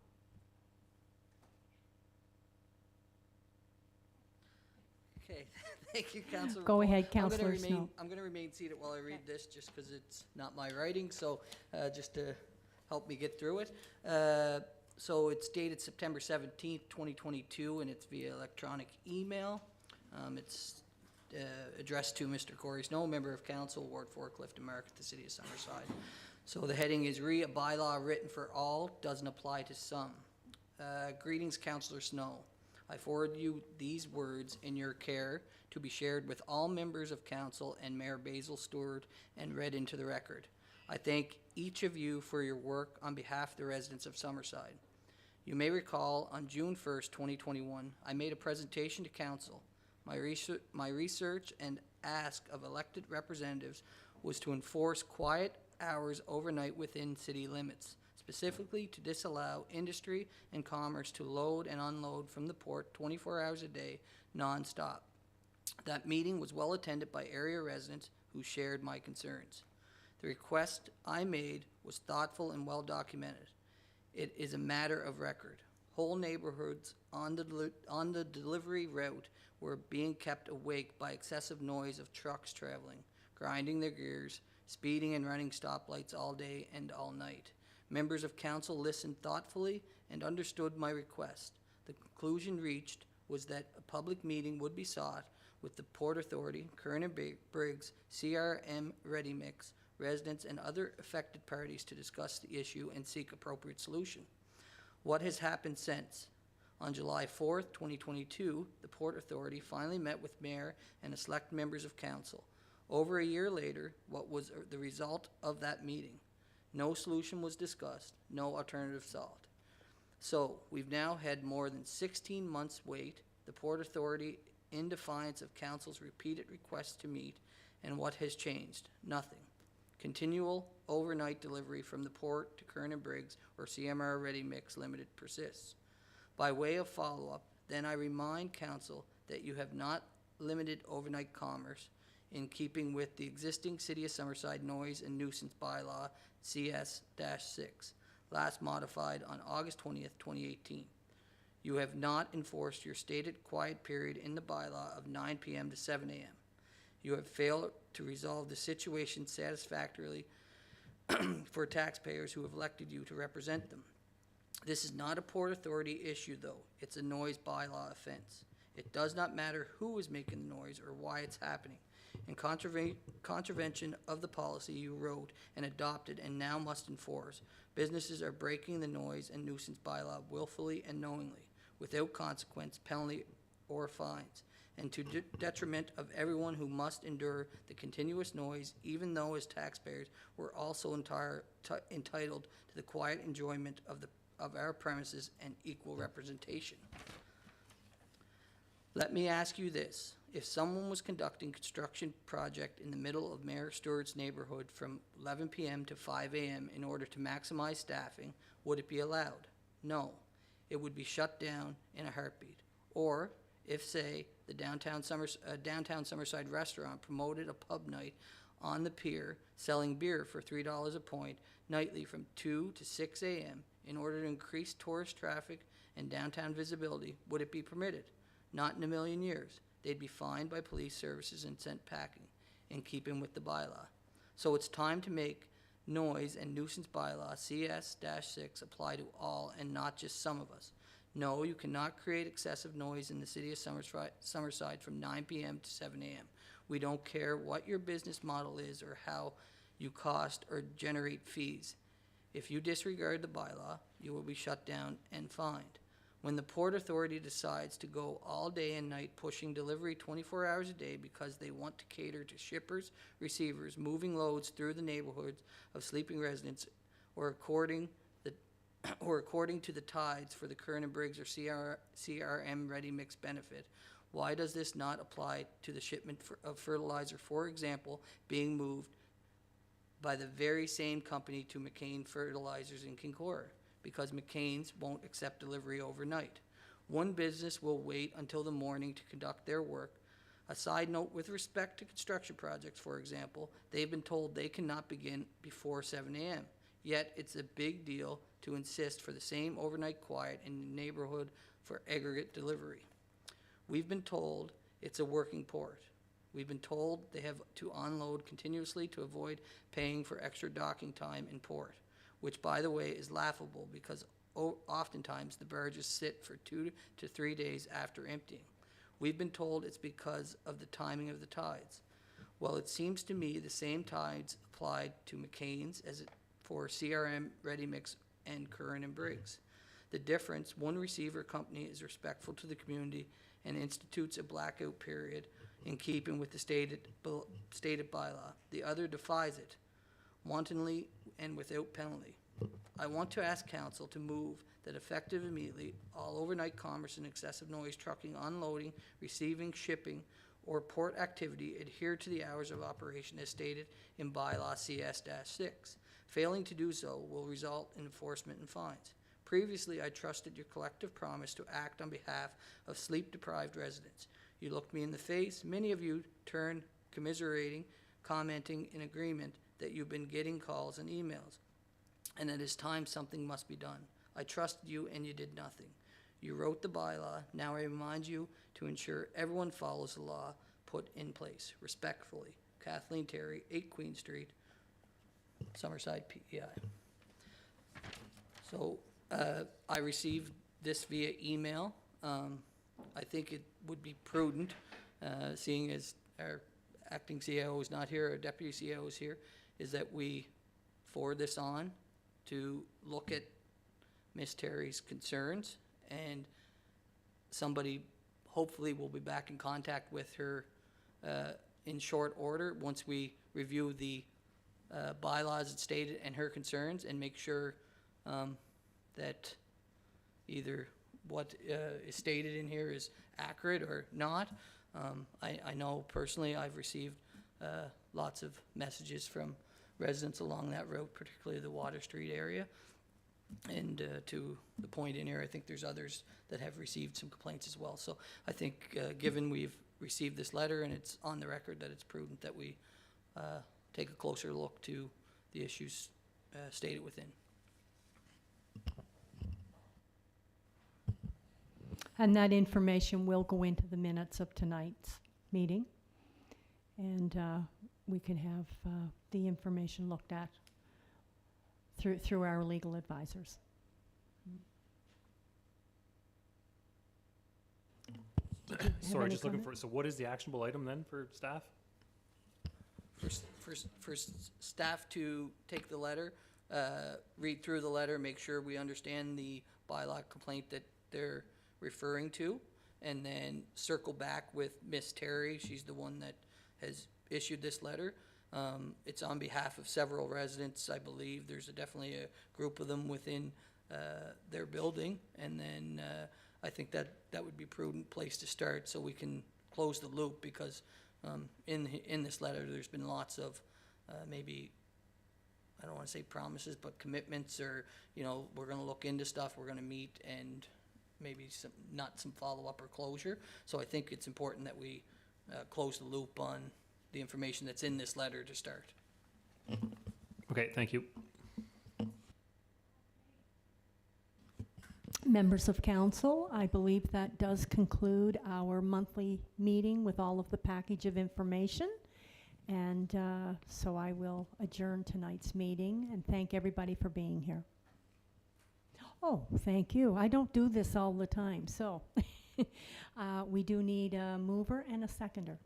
Okay, thank you, Councillor. Go ahead, Councillor Snow. I'm going to remain seated while I read this, just because it's not my writing, so just to help me get through it. So it's dated September 17th, 2022, and it's via electronic email. It's addressed to Mr. Corey Snow, Member of Council, Ward 4, Clifton Market, the City of Summerside. So the heading is a bylaw written for all, doesn't apply to some. Greetings, Councillor Snow. I forward you these words in your care to be shared with all members of Council and Mayor Basil Stewart and read into the record. I thank each of you for your work on behalf of the residents of Summerside. You may recall on June 1st, 2021, I made a presentation to Council. My research and ask of elected representatives was to enforce quiet hours overnight within city limits, specifically to disallow industry and commerce to load and unload from the port 24 hours a day, non-stop. That meeting was well attended by area residents who shared my concerns. The request I made was thoughtful and well documented. It is a matter of record. Whole neighborhoods on the delivery route were being kept awake by excessive noise of trucks traveling, grinding their gears, speeding and running stoplights all day and all night. Members of Council listened thoughtfully and understood my request. The conclusion reached was that a public meeting would be sought with the Port Authority, Kern and Briggs, CRM Ready Mix, residents, and other affected parties to discuss the issue and seek appropriate solution. What has happened since? On July 4th, 2022, the Port Authority finally met with Mayor and the select members of Council. Over a year later, what was the result of that meeting? No solution was discussed, no alternative sought. So, we've now had more than 16 months wait, the Port Authority in defiance of Council's repeated requests to meet, and what has changed? Nothing. Continual overnight delivery from the port to Kern and Briggs or CMR Ready Mix Limited persists. By way of follow-up, then I remind Council that you have not limited overnight commerce in keeping with the existing City of Summerside Noise and Nuisance Bylaw CS-37, last modified on August 20th, 2018. You have not enforced your stated quiet period in the bylaw of 9 p.m. to 7 a.m. You have failed to resolve the situation satisfactorily for taxpayers who have elected you to represent them. This is not a Port Authority issue, though. It's a noise bylaw offense. It does not matter who is making the noise or why it's happening. In contravention of the policy you wrote and adopted and now must enforce, businesses are breaking the noise and nuisance bylaw willfully and knowingly, without consequence, penalty, or fines, and to detriment of everyone who must endure the continuous noise, even though as taxpayers we're also entitled to the quiet enjoyment of our premises and equal representation. Let me ask you this. If someone was conducting construction project in the middle of Mayor Stewart's neighborhood from 11 p.m. to 5 a.m. in order to maximize staffing, would it be allowed? No. It would be shut down in a heartbeat. Or, if, say, the downtown Summerside restaurant promoted a pub night on the pier selling beer for $3 a pint nightly from 2 to 6 a.m. in order to increase tourist traffic and downtown visibility, would it be permitted? Not in a million years. They'd be fined by police services and sent packing, in keeping with the bylaw. So it's time to make noise and nuisance bylaw CS-6 apply to all and not just some of us. No, you cannot create excessive noise in the City of Summerside from 9 p.m. to 7 a.m. We don't care what your business model is or how you cost or generate fees. If you disregard the bylaw, you will be shut down and fined. When the Port Authority decides to go all day and night pushing delivery 24 hours a day because they want to cater to shippers, receivers, moving loads through the neighborhoods of sleeping residents, or according to the tides for the Kern and Briggs or CRM Ready Mix benefit, why does this not apply to the shipment of fertilizer, for example, being moved by the very same company to McCain Fertilizers in Kincora? Because McCain's won't accept delivery overnight. One business will wait until the morning to conduct their work. A side note with respect to construction projects, for example, they've been told they cannot begin before 7 a.m. Yet it's a big deal to insist for the same overnight quiet in the neighborhood for aggregate delivery. We've been told it's a working port. We've been told they have to unload continuously to avoid paying for extra docking time in port, which, by the way, is laughable because oftentimes the barges sit for 2 to 3 days after emptying. We've been told it's because of the timing of the tides. Well, it seems to me the same tides applied to McCain's as it for CRM, Ready Mix, and Curran and Briggs. The difference, one receiver company is respectful to the community and institutes a blackout period in keeping with the stated bylaw. The other defies it, wantonly and without penalty. I want to ask council to move that effective immediately, all overnight commerce and excessive noise trucking, unloading, receiving, shipping, or port activity adhere to the hours of operation as stated in bylaw CS-6. Failing to do so will result in enforcement and fines. Previously, I trusted your collective promise to act on behalf of sleep-deprived residents. You looked me in the face. Many of you turned commiserating, commenting in agreement that you've been getting calls and emails, and it is time something must be done. I trusted you, and you did nothing. You wrote the bylaw. Now I remind you to ensure everyone follows the law put in place. Respectfully, Kathleen Terry, 8 Queen Street, Summerside, PEI. So I received this via email. I think it would be prudent, seeing as our acting CIO is not here, our deputy CIO is here, is that we forward this on to look at Ms. Terry's concerns, and somebody hopefully will be back in contact with her in short order once we review the bylaws as stated and her concerns, and make sure that either what is stated in here is accurate or not. I know personally I've received lots of messages from residents along that route, particularly the Water Street area. And to the point in here, I think there's others that have received some complaints as well. So I think given we've received this letter and it's on the record, that it's prudent that we take a closer look to the issues stated within. And that information will go into the minutes of tonight's meeting. And we can have the information looked at through our legal advisors. Sorry, just looking for, so what is the actionable item then for staff? For staff to take the letter, read through the letter, make sure we understand the bylaw complaint that they're referring to, and then circle back with Miss Terry. She's the one that has issued this letter. It's on behalf of several residents, I believe. There's definitely a group of them within their building, and then I think that would be a prudent place to start so we can close the loop, because in this letter there's been lots of maybe, I don't want to say promises, but commitments, or, you know, we're going to look into stuff, we're going to meet, and maybe not some follow-up or closure. So I think it's important that we close the loop on the information that's in this letter to start. Okay, thank you. Members of council, I believe that does conclude our monthly meeting with all of the package of information. And so I will adjourn tonight's meeting and thank everybody for being here. Oh, thank you. I don't do this all the time, so we do need a mover and a seconder.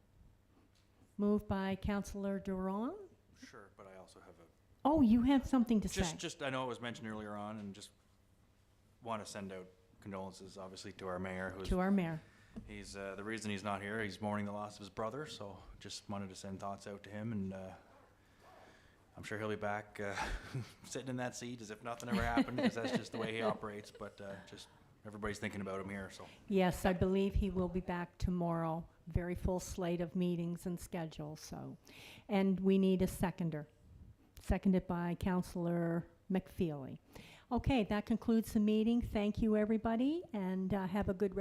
Moved by Councillor Durand. Sure, but I also have a... Oh, you have something to say. Just, I know it was mentioned earlier on, and just want to send out condolences, obviously, to our mayor. To our mayor. He's, the reason he's not here, he's mourning the loss of his brother, so just wanted to send thoughts out to him, and I'm sure he'll be back sitting in that seat as if nothing ever happened, because that's just the way he operates, but just everybody's thinking about him here, so. Yes, I believe he will be back tomorrow. Very full slate of meetings and schedules, so. And we need a seconder. Seconded by Councillor McFeely. Okay, that concludes the meeting. Thank you, everybody, and have a good rest.